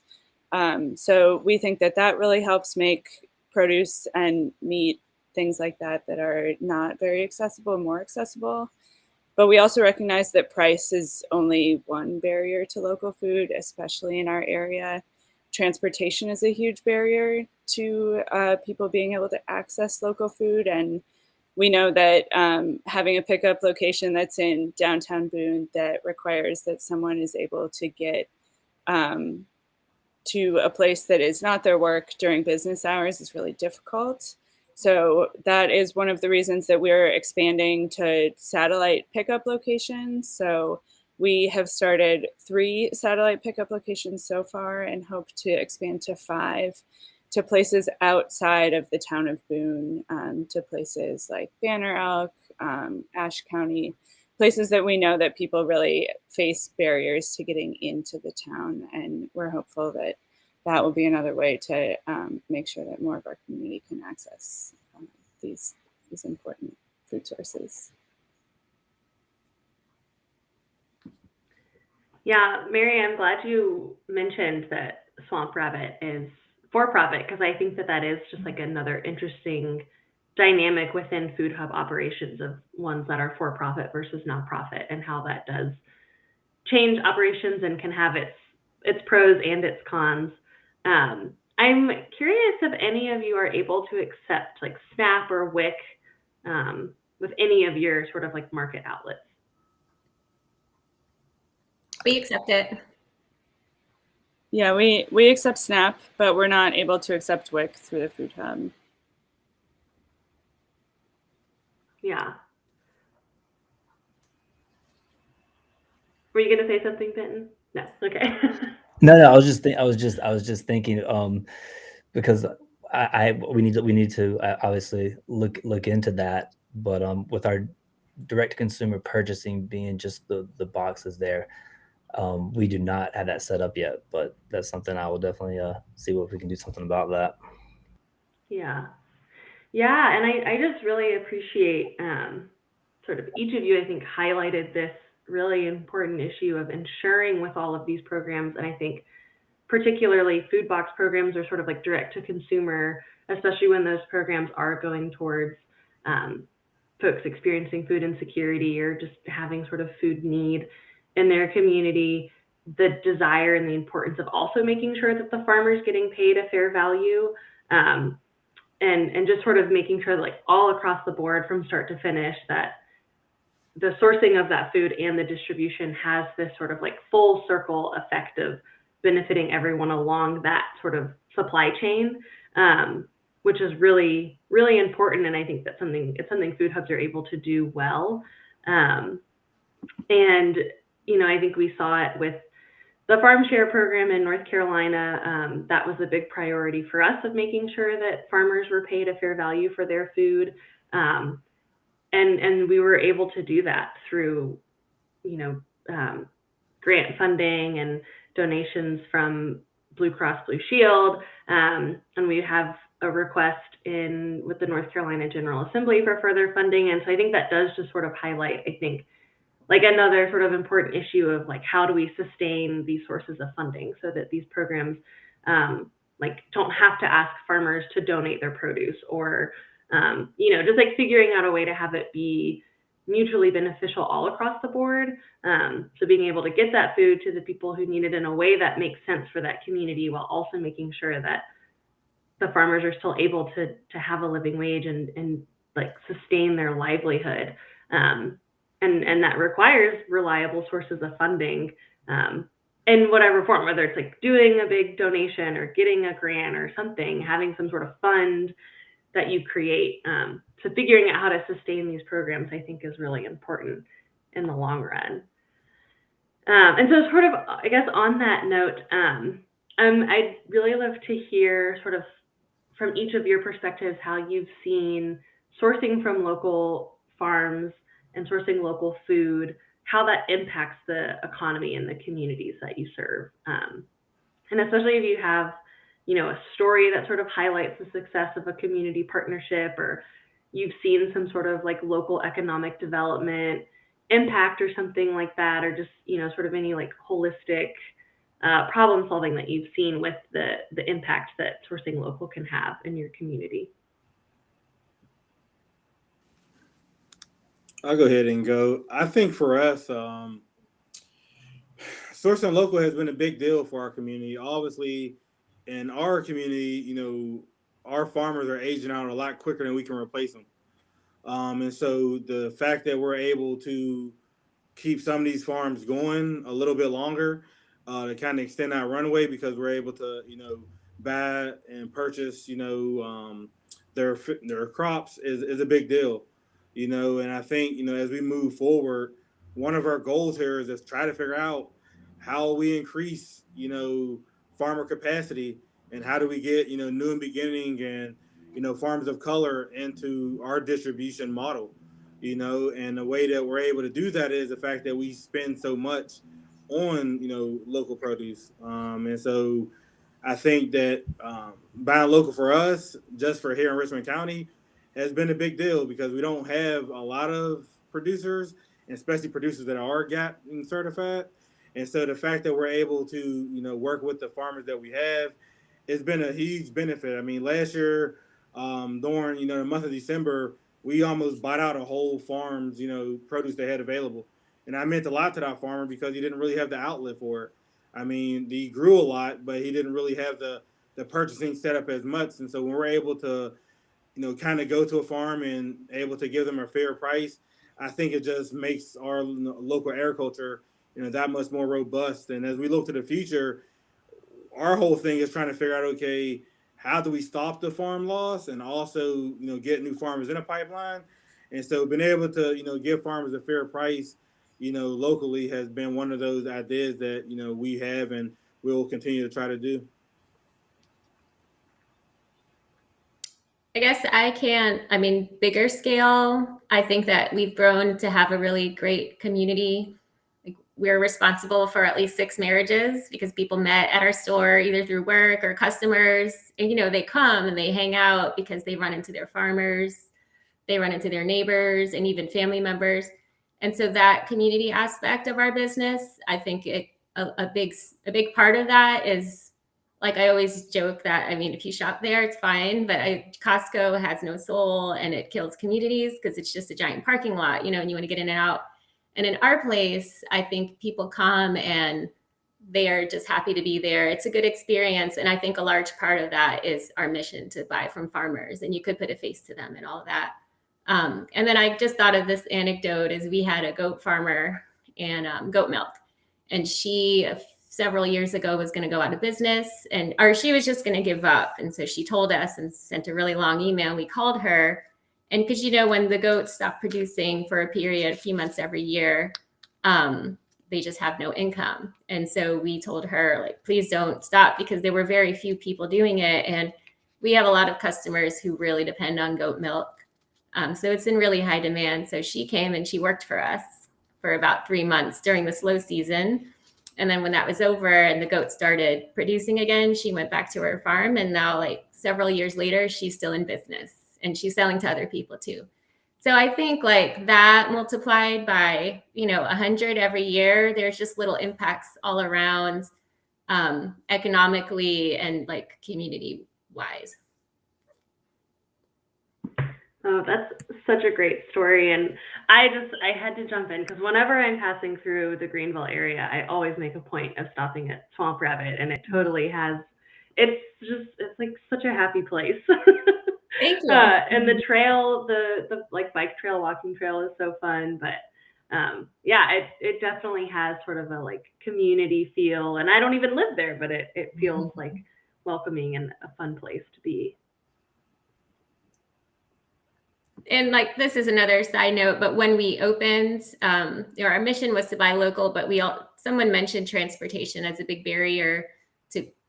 So we think that really helps make produce and meat, things like that are not very accessible, more accessible. But we also recognize that price is only one barrier to local food, especially in our area. Transportation is a huge barrier. to people being able to access local food. And we know that having a pickup location that's in downtown Boone that requires that someone is able to get to a place that is not their work during business hours is really difficult. So that is one of the reasons that we're expanding to satellite pickup locations. So we have started 3 satellite pickup locations so far and hope to expand to 5 to places outside of the town of Boone, to places like Banner Elk, Ashe County, places that we know that people really face barriers to getting into the town. And we're hopeful that that will be another way to make sure that more of our community can access these important food sources. Yeah, Mary, I'm glad you mentioned that Swamp Rabbit is for-profit, because I think that that is just like another interesting dynamic within food hub operations of ones that are for-profit versus nonprofit, and how that does change operations and can have its pros and its cons. I'm curious if any of you are able to accept like SNAP or WIC with any of your sort of like market outlets. We accept it. Yeah, we accept SNAP, but we're not able to accept WIC through the food hub. Yeah. Were you gonna say something, Benton? No. Okay. No, I was just thinking, because we need to obviously look into that, but with our direct consumer purchasing being just the boxes there, we do not have that set up yet. But that's something I will definitely see what we can do something about that. Yeah. Yeah, and I just really appreciate sort of each of you, I think, highlighted this really important issue of ensuring with all of these programs. And I think particularly food box programs are sort of like direct to consumer, especially when those programs are going towards folks experiencing food insecurity or just having sort of food need in their community. The desire and the importance of also making sure that the farmer's getting paid a fair value, and just sort of making sure that, like, all across the board from start to finish, that the sourcing of that food and the distribution has this sort of like full circle effect of benefiting everyone along that sort of supply chain, which is really, really important. And I think that's something food hubs are able to do well. And, I think we saw it with the farm share program in North Carolina. That was a big priority for us, of making sure that farmers were paid a fair value for their food. And we were able to do that through, grant funding and donations from Blue Cross Blue Shield. And we have a request with the North Carolina General Assembly for further funding. And so I think that does just sort of highlight, I think, like another sort of important issue of like, how do we sustain these sources of funding so that these programs don't have to ask farmers to donate their produce, or just like figuring out a way to have it be mutually beneficial all across the board. So being able to get that food to the people who need it in a way that makes sense for that community, while also making sure that the farmers are still able to have a living wage and like sustain their livelihood. And that requires reliable sources of funding, in whatever form, whether it's like doing a big donation or getting a grant or something, having some sort of fund that you create. So figuring out how to sustain these programs, I think, is really important in the long run. And so sort of, I guess on that note, I'd really love to hear sort of from each of your perspectives how you've seen sourcing from local farms and sourcing local food, how that impacts the economy and the communities that you serve. And especially if you have, a story that sort of highlights the success of a community partnership, or you've seen some sort of like local economic development impact or something like that, or just, sort of any like holistic problem solving that you've seen with the impact that sourcing local can have in your community. I'll go ahead and go. I think for us, sourcing local has been a big deal for our community. Obviously, in our community, our farmers are aging out a lot quicker than we can replace them. And so the fact that we're able to keep some of these farms going a little bit longer, to kind of extend that runway, because we're able to, buy and purchase, their crops is a big deal, And I think, as we move forward, one of our goals here is to try to figure out how we increase, farmer capacity, and how do we get, new and beginning and, farms of color into our distribution model, and the way that we're able to do that is the fact that we spend so much on, local produce. And so I think that buying local for us, just for here in Richmond County, has been a big deal, because we don't have a lot of producers, and especially producers that are GAP certified. And so the fact that we're able to, work with the farmers that we have, it's been a huge benefit. I mean, last year, during, the month of December, we almost bought out a whole farm's, produce they had available. And I meant a lot to that farmer, because he didn't really have the outlet for it. I mean, he grew a lot, but he didn't really have the purchasing set up as much. And so when we're able to, kind of go to a farm and able to give them a fair price, I think it just makes our local agriculture, that much more robust. And as we look to the future, our whole thing is trying to figure out, okay, how do we stop the farm loss, and also, get new farmers in a pipeline. And so being able to, give farmers a fair price, locally, has been one of those ideas that, we have and we'll continue to try to do. I guess bigger scale, I think that we've grown to have a really great community. Like, we're responsible for at least 6 marriages, because people met at our store either through work or customers. And, they come and they hang out because they run into their farmers, they run into their neighbors, and even family members. And so that community aspect of our business, I think a big part of that is, like, I always joke that, if you shop there, it's fine, but Costco has no soul, and it kills communities because it's just a giant parking lot, and you want to get in and out. And in our place, I think people come and they are just happy to be there. It's a good experience. And I think a large part of that is our mission to buy from farmers, and you could put a face to them and all of that. And then I just thought of this anecdote, is we had a goat farmer and goat milk, and she several years ago was going to go out of business, or she was just going to give up. And so she told us and sent a really long email. We called her, and because, when the goats stop producing for a period, a few months every year, they just have no income. And so we told her, like, please don't stop, because there were very few people doing it. And we have a lot of customers who really depend on goat milk. So it's in really high demand. So she came and she worked for us for about 3 months during the slow season. And then when that was over and the goats started producing again, she went back to her farm. And now, like, several years later, she's still in business, and she's selling to other people too. So I think, like, that multiplied by, 100 every year, there's just little impacts all around, economically and, like, community wise. Oh, that's such a great story. And I had to jump in, because whenever I'm passing through the Greenville area, I always make a point of stopping at Swamp Rabbit, and it totally has, it's like such a happy place. Thank you. And the trail, the like bike trail, walking trail is so fun, but yeah, it definitely has sort of a like community feel. And I don't even live there, but it feels like welcoming and a fun place to be. And, like, this is another side note, but when we opened, our mission was to buy local, but someone mentioned transportation as a big barrier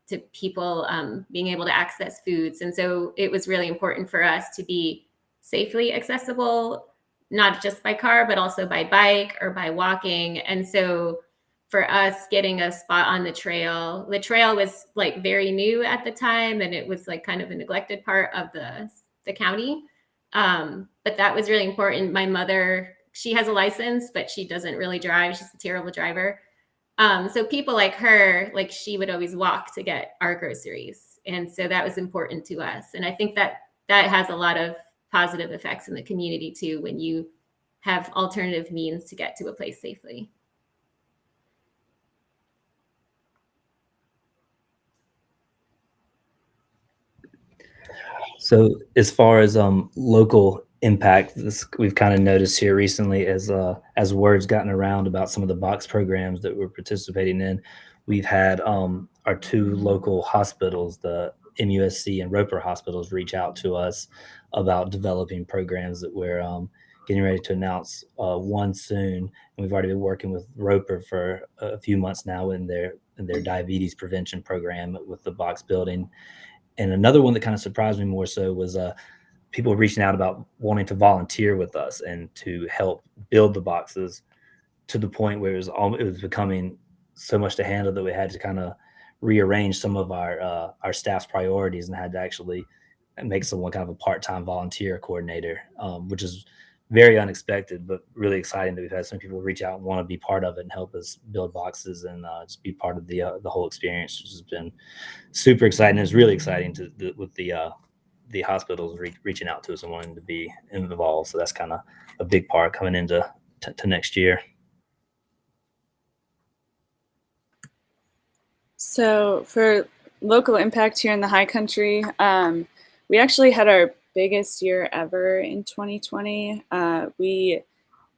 to people being able to access foods. And so it was really important for us to be safely accessible, not just by car, but also by bike or by walking. And so for us, getting a spot on the trail was, like, very new at the time, and it was, like, kind of a neglected part of the county. But that was really important. My mother, she has a license, but she doesn't really drive. She's a terrible driver. So people like her, like, she would always walk to get our groceries. And so that was important to us. And I think that has a lot of positive effects in the community too, when you have alternative means to get to a place safely. So as far as local impact, we've kind of noticed here recently as word's gotten around about some of the box programs that we're participating in, we've had our two local hospitals, the MUSC and Roper hospitals, reach out to us about developing programs that we're getting ready to announce one soon. And we've already been working with Roper for a few months now in their diabetes prevention program with the box building. And another one that kind of surprised me more so was people reaching out about wanting to volunteer with us and to help build the boxes to the point where it was becoming so much to handle that we had to kind of rearrange some of our staff's priorities and had to actually make someone kind of a part-time volunteer coordinator, which is very unexpected, but really exciting that we've had some people reach out and want to be part of it and help us build boxes and just be part of the whole experience, which has been super exciting. It's really exciting with the hospitals reaching out to us and wanting to be involved. So that's kind of a big part coming into to next year. So for local impact here in the high country, we actually had our biggest year ever in 2020. We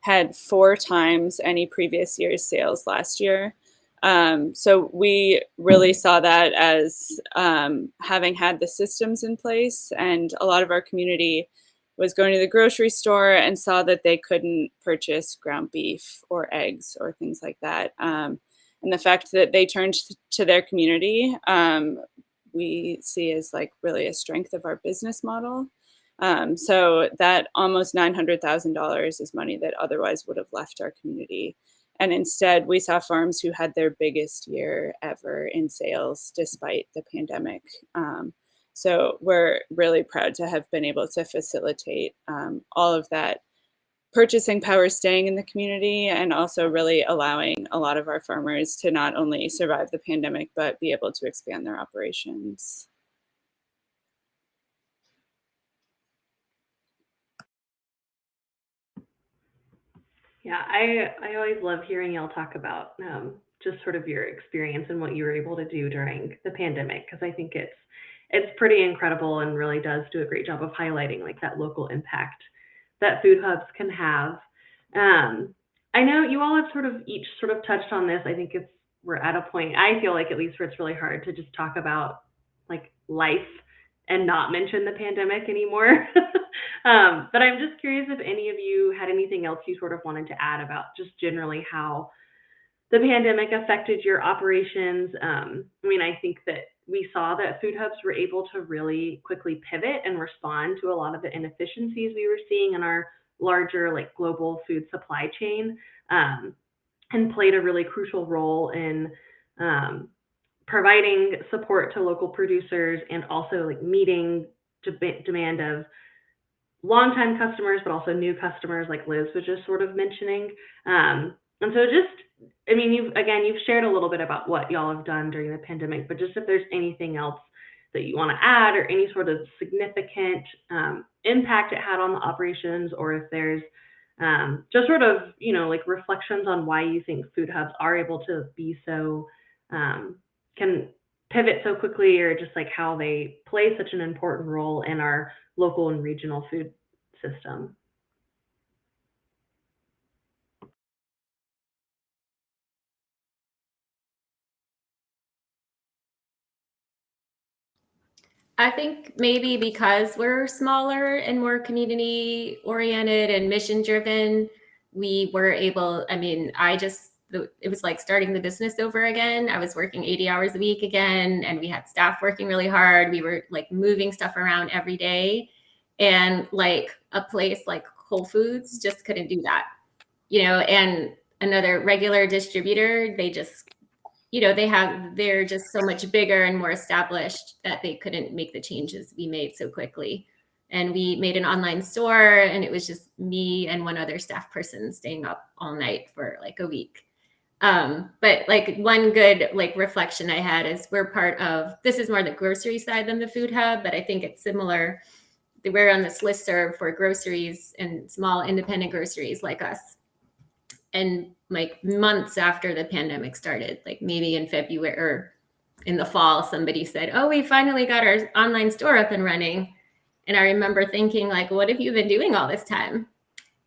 had 4 times any previous year's sales last year. So we really saw that as having had the systems in place, and a lot of our community was going to the grocery store and saw that they couldn't purchase ground beef or eggs or things like that. And the fact that they turned to their community, we see as like really a strength of our business model. So that almost $900,000 is money that otherwise would have left our community. And instead, we saw farms who had their biggest year ever in sales despite the pandemic. So we're really proud to have been able to facilitate all of that purchasing power staying in the community, and also really allowing a lot of our farmers to not only survive the pandemic, but be able to expand their operations. Yeah, I always love hearing y'all talk about just sort of your experience and what you were able to do during the pandemic, because I think it's pretty incredible and really does do a great job of highlighting like that local impact that food hubs can have. I know you all have each touched on this. I think we're at a point, I feel like at least, where it's really hard to just talk about like life and not mention the pandemic anymore. But I'm just curious if any of you had anything else you sort of wanted to add about just generally how the pandemic affected your operations. I think that we saw that food hubs were able to really quickly pivot and respond to a lot of the inefficiencies we were seeing in our larger, like, global food supply chain, and played a really crucial role in providing support to local producers and also like meeting demand of longtime customers, but also new customers, like Liz was just sort of mentioning. And so you've shared a little bit about what y'all have done during the pandemic, but just if there's anything else that you want to add, or any sort of significant impact it had on the operations, or if there's just sort of, like reflections on why you think food hubs are able to be so, can pivot so quickly, or just like how they play such an important role in our local and regional food system. I think maybe because we're smaller and more community oriented and mission driven, we were able, it was like starting the business over again. I was working 80 hours a week again, and we had staff working really hard. We were like moving stuff around every day. And like a place like Whole Foods just couldn't do that, and another regular distributor, they're just so much bigger and more established that they couldn't make the changes we made so quickly. And we made an online store, and it was just me and one other staff person staying up all night for like a week. But like one good like reflection I had is this is more the grocery side than the food hub, but I think it's similar. We're on this listserv for groceries and small independent groceries like us. And like months after the pandemic started, like maybe in February or in the fall, somebody said, "Oh, we finally got our online store up and running." And I remember thinking, like, what have you been doing all this time?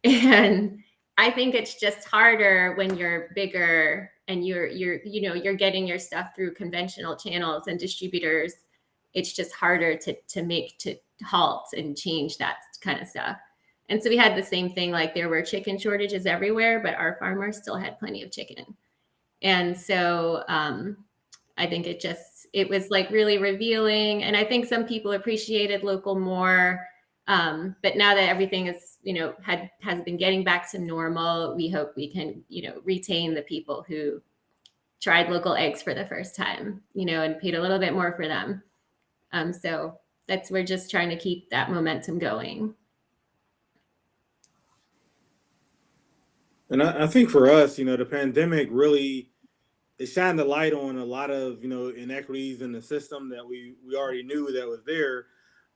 And I think it's just harder when you're bigger and you're getting your stuff through conventional channels and distributors. It's just harder to halt and change that kind of stuff. And so we had the same thing, like there were chicken shortages everywhere, but our farmers still had plenty of chicken. And so I think it was like really revealing. And I think some people appreciated local more. But now that everything is, has been getting back to normal, we hope we can, retain the people who tried local eggs for the first time, and paid a little bit more for them. So we're just trying to keep that momentum going. And I think for us, the pandemic really it shined a light on a lot of inequities in the system that we already knew that was there,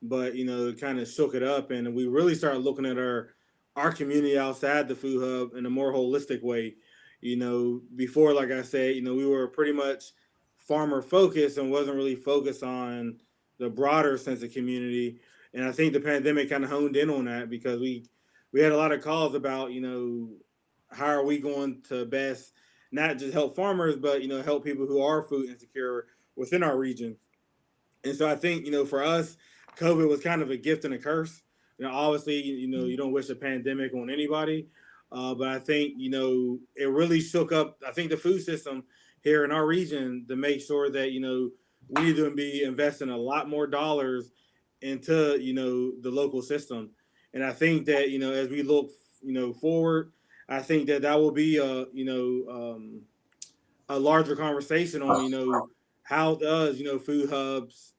but it kind of shook it up, and we really started looking at our community outside the food hub in a more holistic way. Before, like I said, we were pretty much farmer focused and wasn't really focused on the broader sense of community. And I think the pandemic kind of honed in on that because we had a lot of calls about how are we going to best not just help farmers, but help people who are food insecure within our region. And so I think for us, COVID was kind of a gift and a curse. Obviously, you don't wish a pandemic on anybody, but I think it really shook up. I think the food system here in our region to make sure that we need to be investing a lot more dollars into the local system. And I think that as we look forward, I think that will be a larger conversation on how does food hubs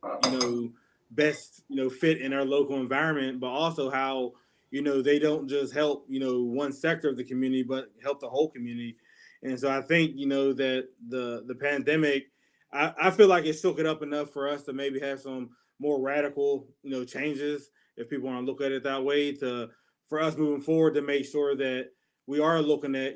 best fit in our local environment, but also how they don't just help one sector of the community, but help the whole community. And so I think that the pandemic, I feel like it shook it up enough for us to maybe have some more radical changes, if people want to look at it that way, for us moving forward to make sure that we are looking at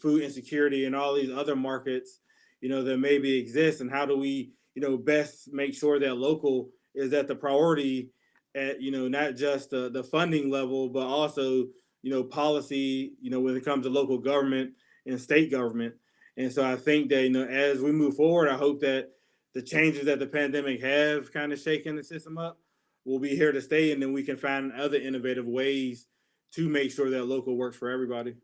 food insecurity and all these other markets that maybe exist, and how do we best make sure that local is at the priority at not just the funding level, but also policy when it comes to local government and state government. And so I think that as we move forward, I hope that the changes that the pandemic have kind of shaken the system up will be here to stay, and then we can find other innovative ways to make sure that local works for everybody.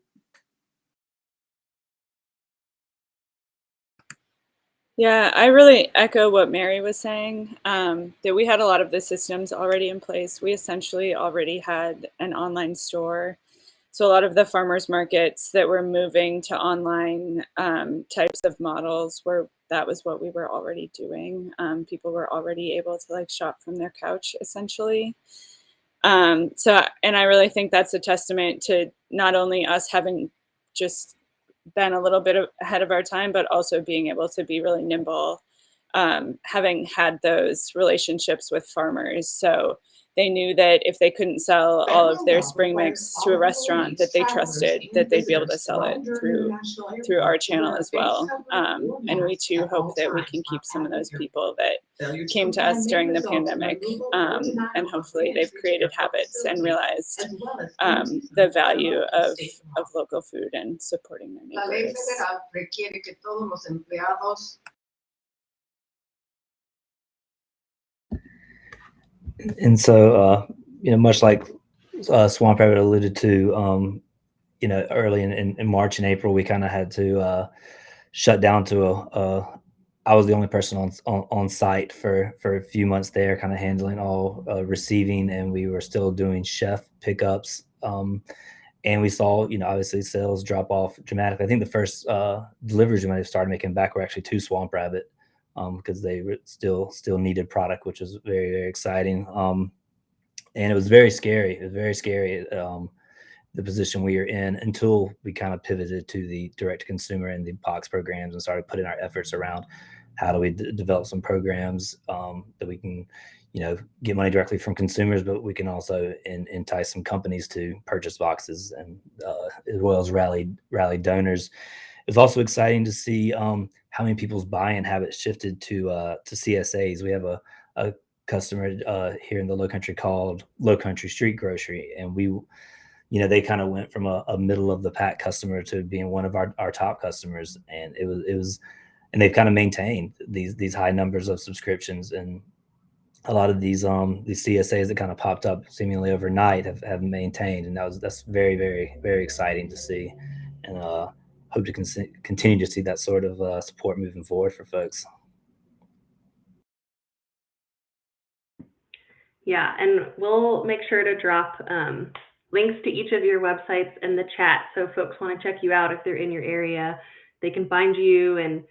Yeah, I really echo what Mary was saying, that we had a lot of the systems already in place. We essentially already had an online store. So a lot of the farmers markets that were moving to online types of models that was what we were already doing. People were already able to shop from their couch essentially. And I really think that's a testament to not only us having just been a little bit ahead of our time, but also being able to be really nimble, having had those relationships with farmers. So they knew that if they couldn't sell all of their spring mix to a restaurant that they trusted, that they'd be able to sell it through our channel as well. And we too hope that we can keep some of those people that came to us during the pandemic, and hopefully they've created habits and realized the value of local food and supporting their neighbors. And so, much like Swamp Rabbit alluded to, early in March and April, we kind of had to shut down to I was the only person on site for a few months there, kind of handling all receiving, and we were still doing chef pickups. And we saw, obviously sales drop off dramatically. I think the first deliveries we might have started making back were actually to Swamp Rabbit, because they still needed product, which was very, very exciting. And it was very scary. It was very scary, the position we were in, until we kind of pivoted to the direct to consumer and the box programs and started putting our efforts around how do we develop some programs that we can, get money directly from consumers, but we can also entice some companies to purchase boxes, and as well as rally donors. It's also exciting to see how many people's buying habits shifted to CSAs. We have a customer here in the Low Country called Low Country Street Grocery, and we, they kind of went from a middle of the pack customer to being one of our top customers, and it was, and they've kind of maintained these high numbers of subscriptions, and a lot of these CSAs that kind of popped up seemingly overnight have maintained, and that's very, very, very exciting to see, and hope to continue to see that sort of support moving forward for folks. Yeah, and we'll make sure to drop links to each of your websites in the chat, so folks want to check you out if they're in your area, they can find you and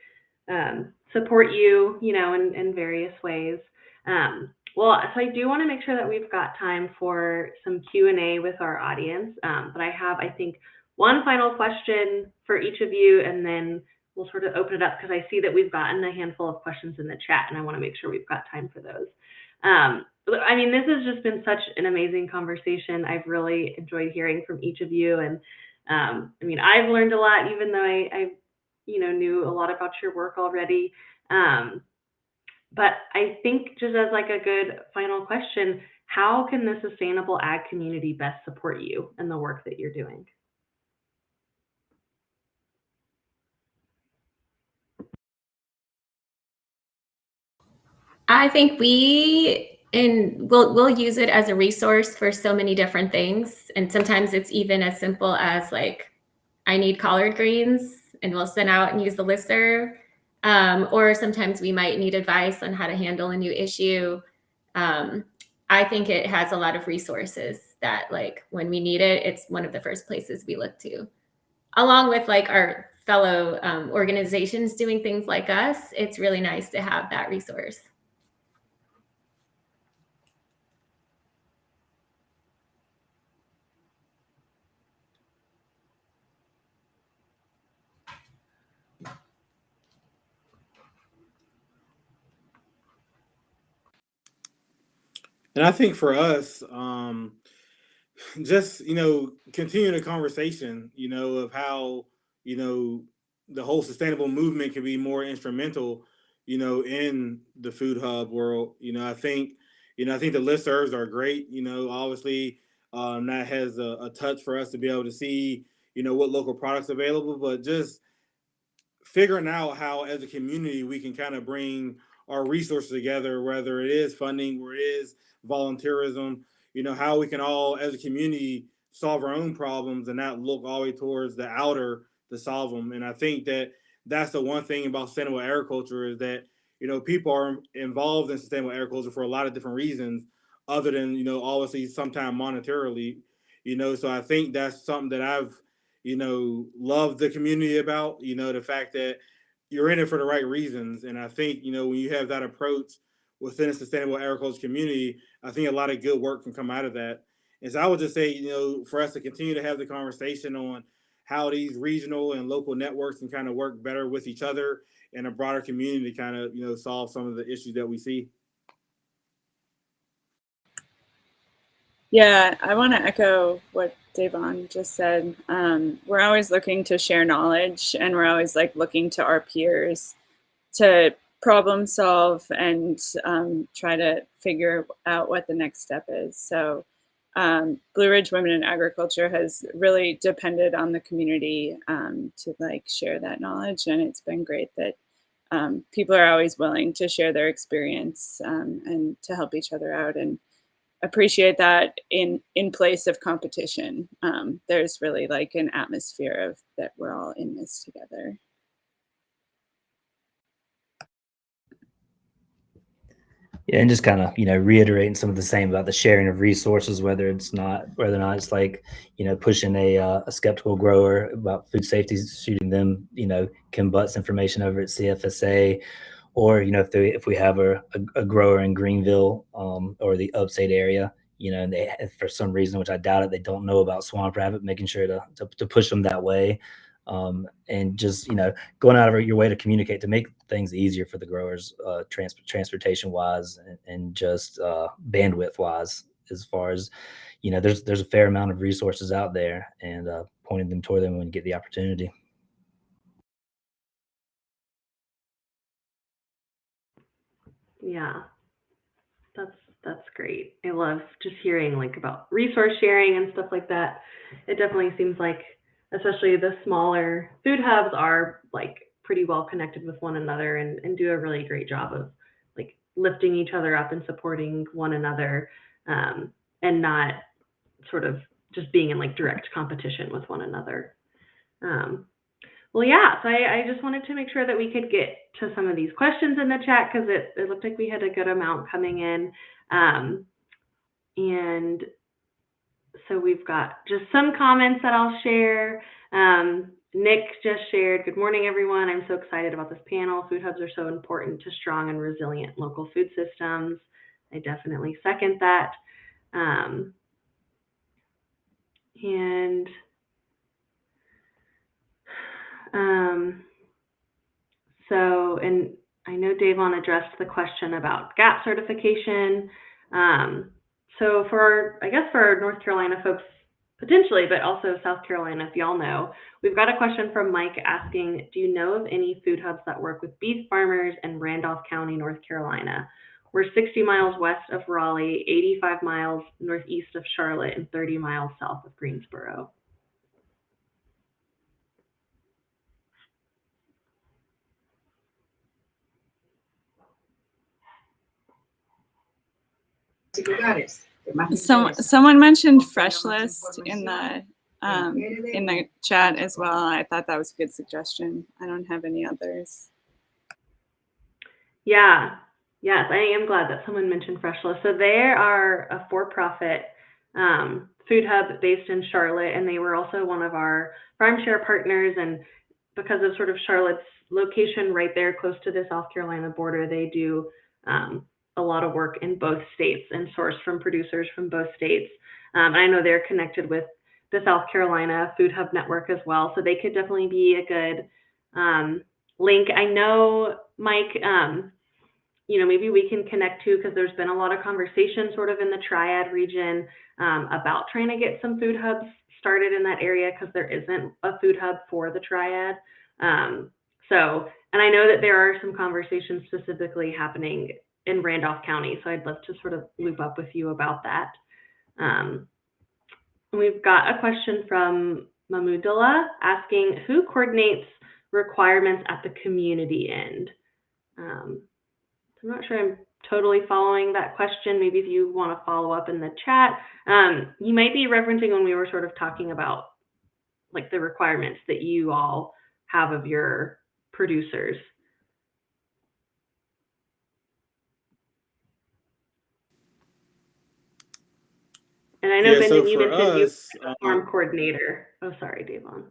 support you, in various ways. Well, so I do want to make sure that we've got time for some Q&A with our audience, but I have, I think, one final question for each of you, and then we'll sort of open it up because I see that we've gotten a handful of questions in the chat, and I want to make sure we've got time for those. This has just been such an amazing conversation. I've really enjoyed hearing from each of you, and I've learned a lot, even though I knew a lot about your work already. But I think, just as like a good final question, how can the sustainable ag community best support you in the work that you're doing? I think we'll use it as a resource for so many different things. And sometimes it's even as simple as like, I need collard greens, and we'll send out and use the listserv. Or sometimes we might need advice on how to handle a new issue. I think it has a lot of resources that, like, when we need it, it's one of the first places we look to. Along with like our fellow organizations doing things like us, it's really nice to have that resource. And I think for us, just continue the conversation, of how the whole sustainable movement can be more instrumental, in the food hub world. I think the listservs are great. Obviously, that has a touch for us to be able to see what local products available, but just figuring out how, as a community, we can kind of bring our resources together, whether it is funding or it is volunteerism, how we can all, as a community, solve our own problems and not look all the way towards the outer to solve them. And I think that's the one thing about sustainable agriculture, is that, people are involved in sustainable agriculture for a lot of different reasons, other than, obviously sometimes monetarily, so I think that's something that I've love the community about, the fact that you're in it for the right reasons. And I think, when you have that approach within a sustainable agriculture community, I think a lot of good work can come out of that. And so I would just say, for us to continue to have the conversation on how these regional and local networks can kind of work better with each other and a broader community to kind of, solve some of the issues that we see. Yeah, I want to echo what Davon just said. We're always looking to share knowledge, and we're always like looking to our peers to problem solve and try to figure out what the next step is. So Blue Ridge Women in Agriculture has really depended on the community to like share that knowledge, and it's been great that people are always willing to share their experience and to help each other out, and appreciate that in place of competition. There's really like an atmosphere of that we're all in this together. Yeah, and just kind of reiterating some of the same about the sharing of resources, whether or not it's like pushing a skeptical grower about food safety, shooting them butts information over at CFSA, or if we have a grower in Greenville or the upstate area, and they, for some reason, which I doubt it, they don't know about swamp rabbit, making sure to push them that way. And just going out of your way to communicate, to make things easier for the growers, transportation wise, and just bandwidth wise, as far as there's a fair amount of resources out there, and pointing them toward them when you get the opportunity. Yeah, that's That's great. I love just hearing like about resource sharing and stuff like that. It definitely seems like, especially the smaller food hubs are like pretty well connected with one another and do a really great job of like lifting each other up and supporting one another, and not sort of just being in like direct competition with one another. Well, yeah, so I just wanted to make sure that we could get to some of these questions in the chat because it looked like we had a good amount coming in. And so we've got just some comments that I'll share. Nick just shared, good morning, everyone. I'm so excited about this panel. Food hubs are so important to strong and resilient local food systems. I definitely second that. And I know Davon addressed the question about GAP certification. So I guess for North Carolina folks, potentially, but also South Carolina, if y'all know, we've got a question from Mike asking, do you know of any food hubs that work with beef farmers in Randolph County, North Carolina? We're 60 miles west of Raleigh, 85 miles northeast of Charlotte, and 30 miles south of Greensboro. Someone mentioned Fresh List in the chat as well. I thought that was a good suggestion. I don't have any others. Yeah, yes, I am glad that someone mentioned Fresh List. So they are a for-profit food hub based in Charlotte, and they were also one of our farm share partners. And because of sort of Charlotte's location right there close to the South Carolina border, they do a lot of work in both states and source from producers from both states. I know they're connected with the South Carolina Food Hub Network as well, so they could definitely be a good link. I know, Mike, maybe we can connect too, because there's been a lot of conversation sort of in the Triad region about trying to get some food hubs started in that area because there isn't a food hub for the Triad. And I know that there are some conversations specifically happening in Randolph County, so I'd love to sort of loop up with you about that. We've got a question from Mamudullah asking, who coordinates requirements at the community end? I'm not sure I'm totally following that question. Maybe if you want to follow up in the chat. You might be referencing when we were sort of talking about like the requirements that you all have of your producers. And I know, Benton, you mentioned you were a farm coordinator. Oh, sorry, Davon.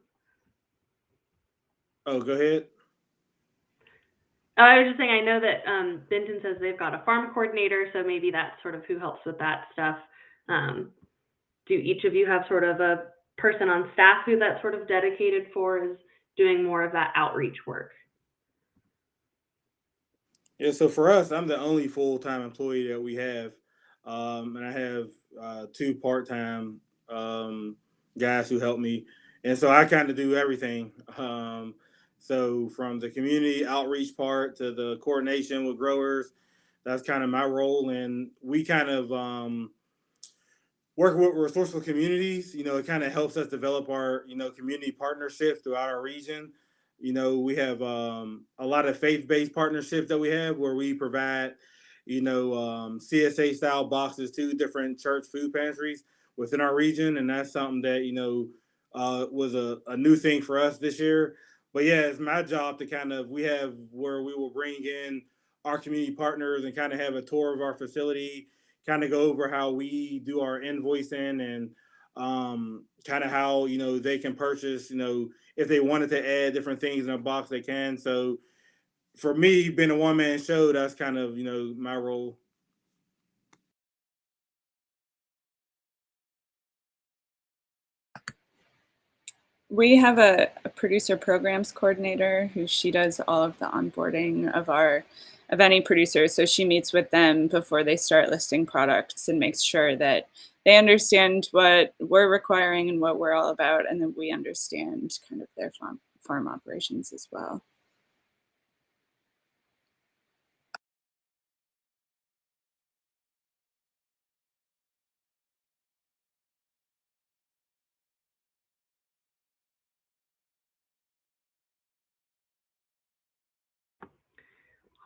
Oh, go ahead. I was just saying, I know that Benton says they've got a farm coordinator, so maybe that's sort of who helps with that stuff. Do each of you have sort of a person on staff who that's sort of dedicated for is doing more of that outreach work? Yeah, so for us, I'm the only full-time employee that we have. And I have 2 part-time guys who help me. And so I kind of do everything. So from the community outreach part to the coordination with growers, that's kind of my role. And we kind of work with resourceful communities. It kind of helps us develop our, community partnerships throughout our region. We have a lot of faith-based partnerships that we have where we provide, CSA style boxes to different church food pantries within our region. And that's something that, was a new thing for us this year. But yeah, it's my job to we have where we will bring in our community partners and kind of have a tour of our facility, kind of go over how we do our invoicing and kind of how, they can purchase, if they wanted to add different things in a box, they can. So for me, being a one-man show, that's kind of, my role. We have a producer programs coordinator she does all of the onboarding of any producer. So she meets with them before they start listing products and makes sure that they understand what we're requiring and what we're all about, and then we understand kind of their farm operations as well.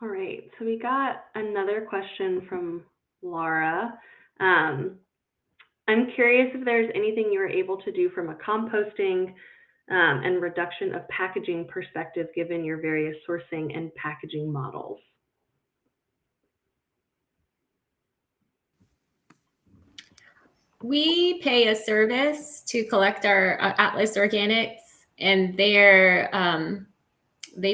All right, so we got another question from Laura. Um, I'm curious if there's anything you were able to do from a composting and reduction of packaging perspective, given your various sourcing and packaging models. We pay a service to collect our Atlas Organics, and they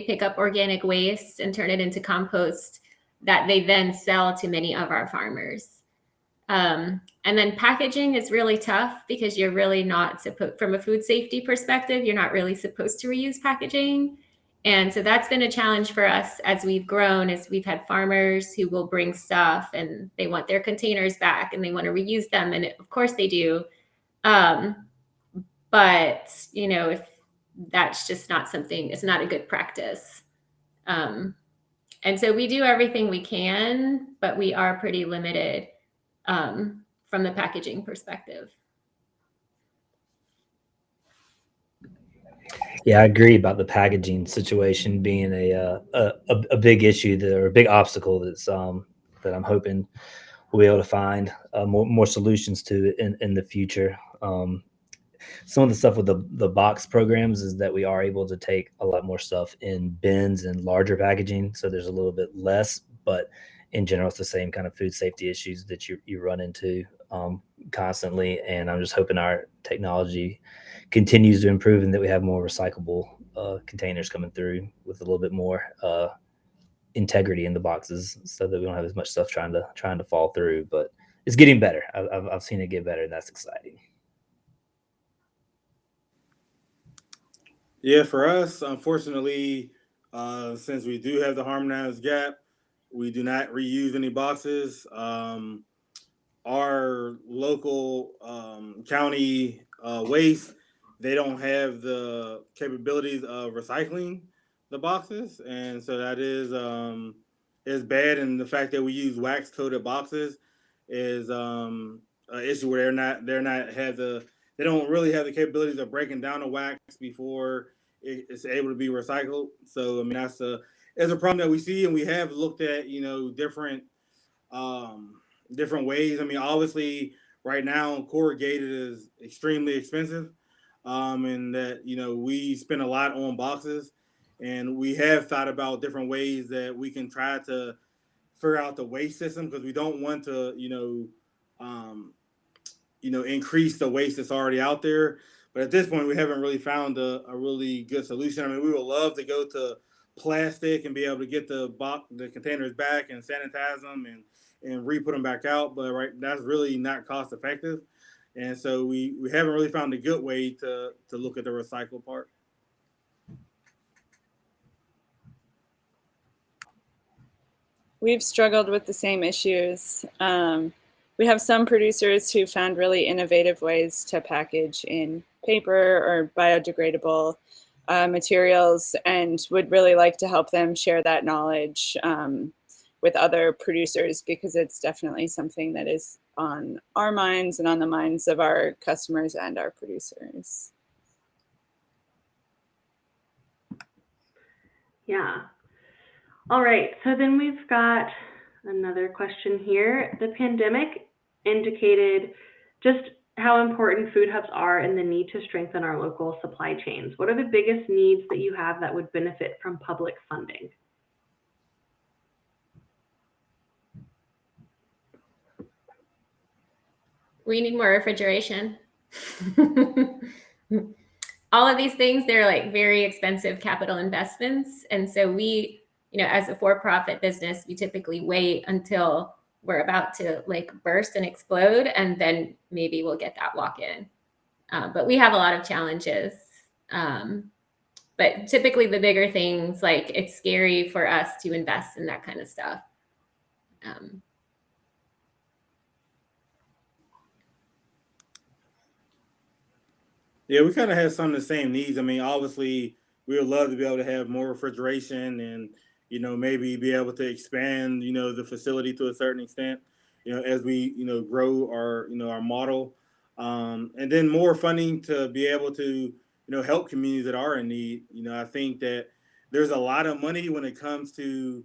pick up organic waste and turn it into compost that they then sell to many of our farmers. And then packaging is really tough because you're really not supposed, from a food safety perspective, you're not really supposed to reuse packaging. And so that's been a challenge for us as we've grown, as we've had farmers who will bring stuff and they want their containers back and they want to reuse them. And of course they do. But, you know, if that's just not something, it's not a good practice. And so we do everything we can, but we are pretty limited from the packaging perspective. Yeah, I agree about the packaging situation being a big issue or a big obstacle that I'm hoping we'll be able to find more solutions to in the future. Some of the stuff with the box programs is that we are able to take a lot more stuff in bins and larger packaging, so there's a little bit less, but in general, it's the same kind of food safety issues that you run into constantly. And I'm just hoping our technology continues to improve and that we have more recyclable containers coming through with a little bit more integrity in the boxes, so that we don't have as much stuff trying to fall through. But it's getting better. I've seen it get better, and that's exciting. Yeah, for us, unfortunately, since we do have the harmonized gap, we do not reuse any boxes. Our local county waste, they don't have the capabilities of recycling the boxes, and so that is bad. And the fact that we use wax coated boxes is an issue where they don't really have the capabilities of breaking down the wax before it's able to be recycled. So I mean it's a problem that we see, and we have looked at um, different ways. I mean, obviously, right now corrugated is extremely expensive, and that we spend a lot on boxes, and we have thought about different ways that we can try to figure out the waste system, because we don't want to um, increase the waste that's already out there. But at this point, we haven't really found a really good solution. I mean, we would love to go to plastic and be able to get the containers back and sanitize them and re-put them back out, but that's really not cost effective. And so we haven't really found a good way to look at the recycle part. We've struggled with the same issues. We have some producers who found really innovative ways to package in paper or biodegradable materials, and would really like to help them share that knowledge with other producers, because it's definitely something that is on our minds and on the minds of our customers and our producers. Yeah. All right, so then we've got another question here. The pandemic indicated just how important food hubs are and the need to strengthen our local supply chains. What are the biggest needs that you have that would benefit from public funding? We need more refrigeration. All of these things, they're like very expensive capital investments. And so we, as a for-profit business, we typically wait until we're about to like burst and explode, and then maybe we'll get that walk-in. But we have a lot of challenges. But typically the bigger things, like it's scary for us to invest in that kind of stuff. Yeah, we kind of have some of the same needs. I mean, obviously, we would love to be able to have more refrigeration and, maybe be able to expand, the facility to a certain extent, as we, grow our model. And then more funding to be able to, help communities that are in need. I think that there's a lot of money when it comes to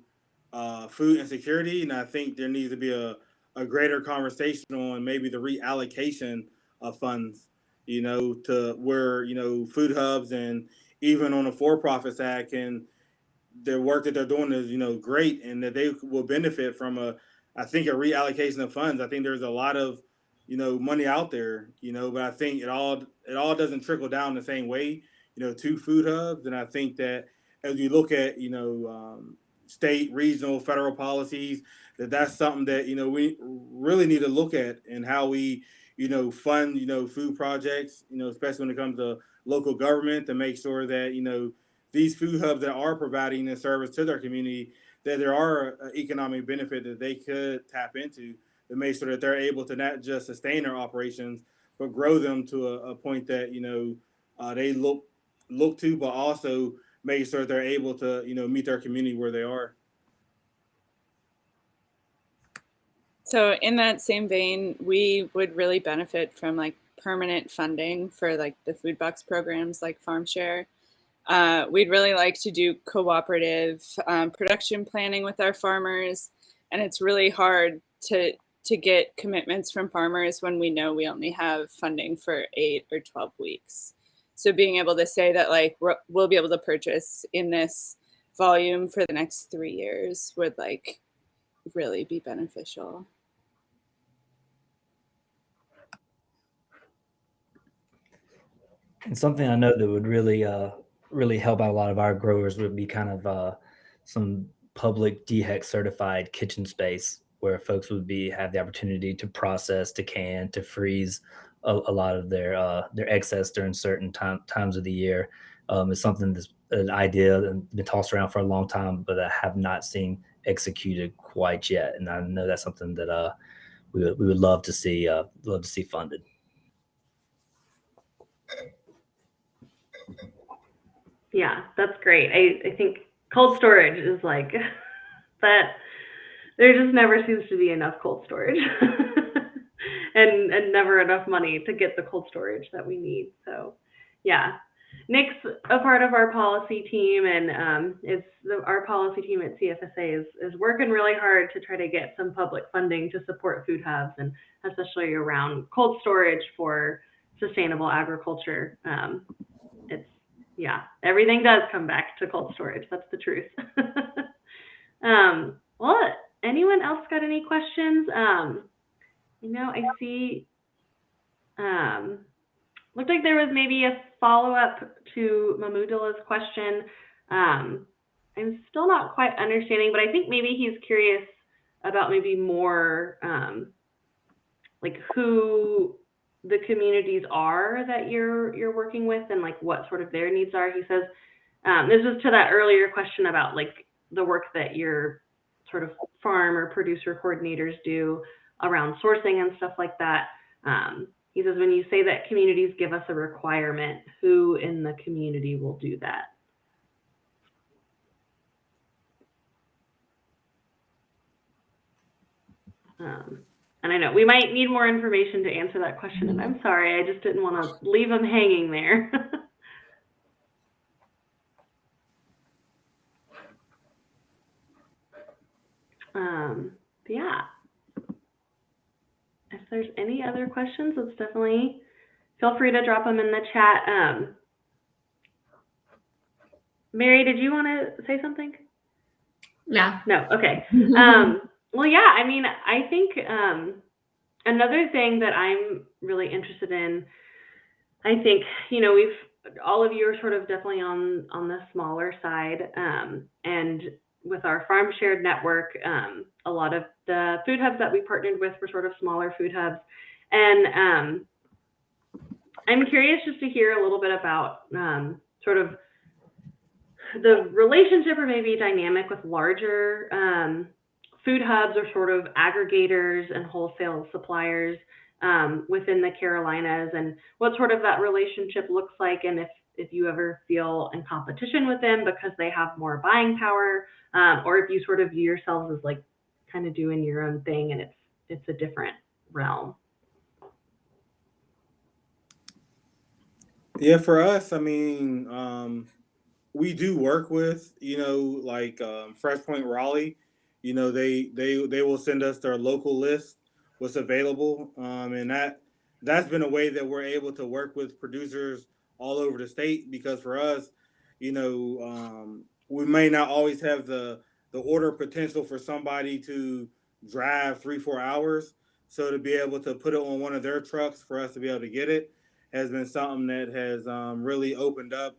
food insecurity, and I think there needs to be a greater conversation on maybe the reallocation of funds, to where food hubs and even on the for-profit side can their work that they're doing is great, and that they will benefit from I think a reallocation of funds. I think there's a lot of money out there, but I think it all doesn't trickle down the same way to food hubs. And I think that as we look at state, regional, federal policies, that's something that we really need to look at, and how we fund food projects, especially when it comes to local government, to make sure that these food hubs that are providing a service to their community, that there are economic benefit that they could tap into to make sure that they're able to not just sustain their operations, but grow them to a point that they look to, but also make sure they're able to meet their community where they are. So in that same vein, we would really benefit from like permanent funding for like the food box programs like Farm Share. We'd really like to do cooperative production planning with our farmers, and it's really hard to get commitments from farmers when we know we only have funding for 8 or 12 weeks. So being able to say that like we'll be able to purchase in this volume for the next 3 years would like really be beneficial. And something I know that would really help out a lot of our growers would be kind of some public DHEC certified kitchen space where folks would have the opportunity to process, to can, to freeze a lot of their excess during certain times of the year. It's something that's an idea and been tossed around for a long time, but I have not seen executed quite yet. And I know that's something that we would love to see funded. Yeah, that's great. I think cold storage is like that. There just never seems to be enough cold storage, and never enough money to get the cold storage that we need. So, yeah, Nick's a part of our policy team, and our policy team at CFSA is working really hard to try to get some public funding to support food hubs, and especially around cold storage for sustainable agriculture. Yeah, everything does come back to cold storage. That's the truth. Well, anyone else got any questions? I see. Looked like there was maybe a follow-up to Mamudilla's question. I'm still not quite understanding, but I think maybe he's curious about maybe more like who the communities are that you're working with, and like what sort of their needs are. He says this was to that earlier question about like the work that your sort of farm or producer coordinators do around sourcing and stuff like that. He says, when you say that communities give us a requirement, who in the community will do that? And I know we might need more information to answer that question, and I'm sorry, I just didn't want to leave them hanging there. Yeah. If there's any other questions, let's definitely feel free to drop them in the chat. Mary, did you want to say something? Yeah. No. Okay. Well, yeah, I mean, I think another thing that I'm really interested in, I think, all of you are sort of definitely on the smaller side, and with our farm shared network, a lot of the food hubs that we partnered with were sort of smaller food hubs. And I'm curious just to hear a little bit about sort of the relationship or maybe dynamic with larger food hubs or sort of aggregators and wholesale suppliers within the Carolinas, and what sort of that relationship looks like, and if you ever feel in competition with them because they have more buying power, or if you sort of view yourselves as like kind of doing your own thing and it's a different realm. Yeah, for us, I mean, we do work with, like Fresh Point Raleigh, they will send us their local list, what's available, and that's been a way that we're able to work with producers all over the state, because for us, we may not always have the order potential for somebody to drive 3-4 hours. So to be able to put it on one of their trucks for us to be able to get it has been something that has really opened up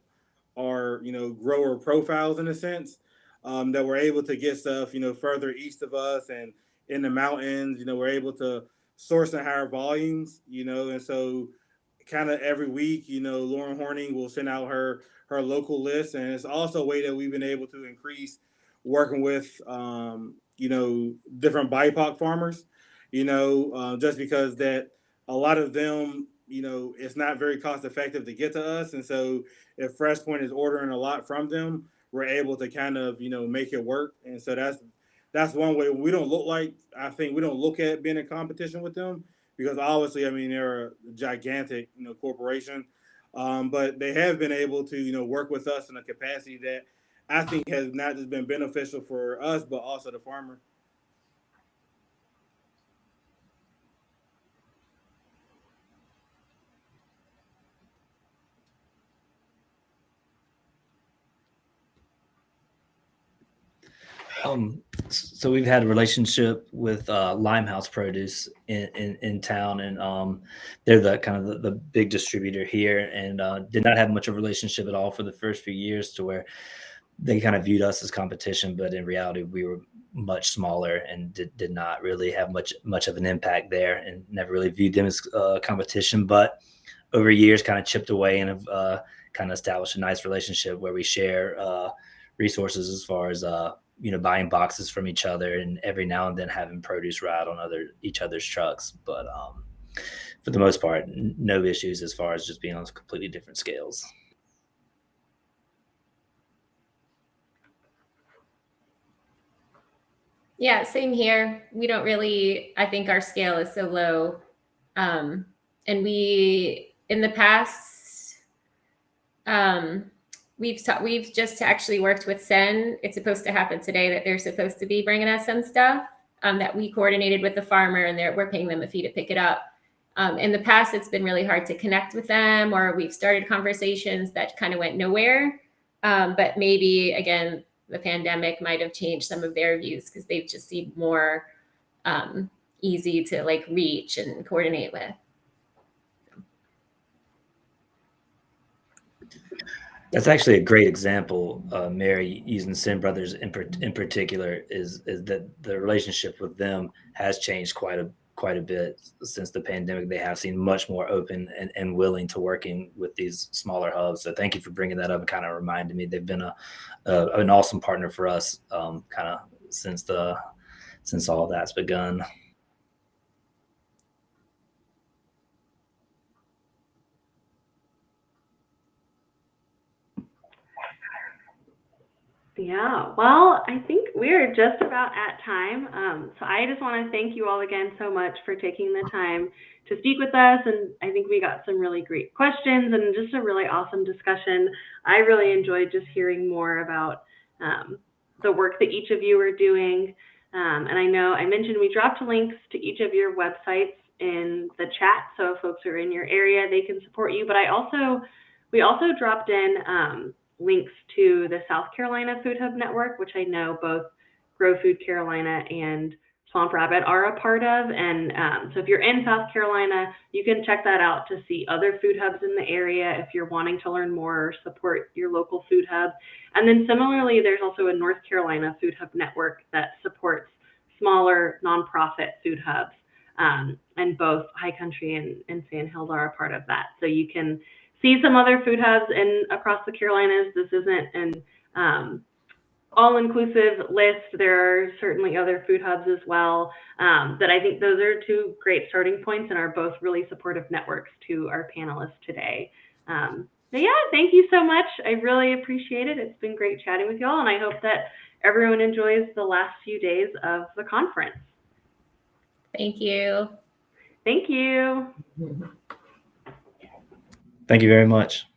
our grower profiles, in a sense, that we're able to get stuff further east of us and in the mountains. We're able to source in higher volumes, and so kind of every week, Lauren Horning will send out her local list, and it's also a way that we've been able to increase working with different BIPOC farmers, just because that a lot of them, it's not very cost effective to get to us, and so if Fresh Point is ordering a lot from them, we're able to kind of make it work, and so that's one way. I think we don't look at being in competition with them, because obviously, I mean, they're a gigantic, corporation, but they have been able to, work with us in a capacity that I think has not just been beneficial for us, but also the farmer. So we've had a relationship with Limehouse Produce in town, and they're the kind of the big distributor here, and did not have much of a relationship at all for the first few years, to where they kind of viewed us as competition, but in reality we were much smaller and did not really have much of an impact there, and never really viewed them as competition. But over years kind of chipped away and have kind of established a nice relationship where we share resources as far as buying boxes from each other, and every now and then having produce ride on each other's trucks. But for the most part, no issues as far as just being on completely different scales. Yeah, same here. We don't really, I think our scale is so low. And we, in the past, we've just actually worked with Sen. It's supposed to happen today, that they're supposed to be bringing us some stuff that we coordinated with the farmer, and we're paying them a fee to pick it up. In the past, it's been really hard to connect with them, or we've started conversations that kind of went nowhere. But maybe, again, the pandemic might have changed some of their views, because they've just seemed more easy to reach and coordinate with. That's actually a great example, Mary, using Sin Brothers in particular, is that the relationship with them has changed quite a bit since the pandemic. They have seemed much more open and willing to working with these smaller hubs. So thank you for bringing that up, and kind of reminded me they've been an awesome partner for us, kind of since all of that's begun. Yeah, well, I think we're just about at time. So I just want to thank you all again so much for taking the time to speak with us. And I think we got some really great questions and just a really awesome discussion. I really enjoyed just hearing more about the work that each of you are doing. And I know I mentioned we dropped links to each of your websites in the chat, so if folks are in your area, they can support you. But we also dropped in links to the South Carolina Food Hub Network, which I know both GrowFood Carolina and Swamp Rabbit are a part of. And so if you're in South Carolina, you can check that out to see other food hubs in the area if you're wanting to learn more or support your local food hub. And then similarly, there's also a North Carolina Food Hub Network that supports smaller nonprofit food hubs. And both High Country and Sandhill are a part of that. So you can see some other food hubs across the Carolinas. This isn't an all-inclusive list. There are certainly other food hubs as well. But I think those are two great starting points and are both really supportive networks to our panelists today. But yeah, thank you so much. I really appreciate it. It's been great chatting with y'all, and I hope that everyone enjoys the last few days of the conference. Thank you. Thank you. Thank you very much.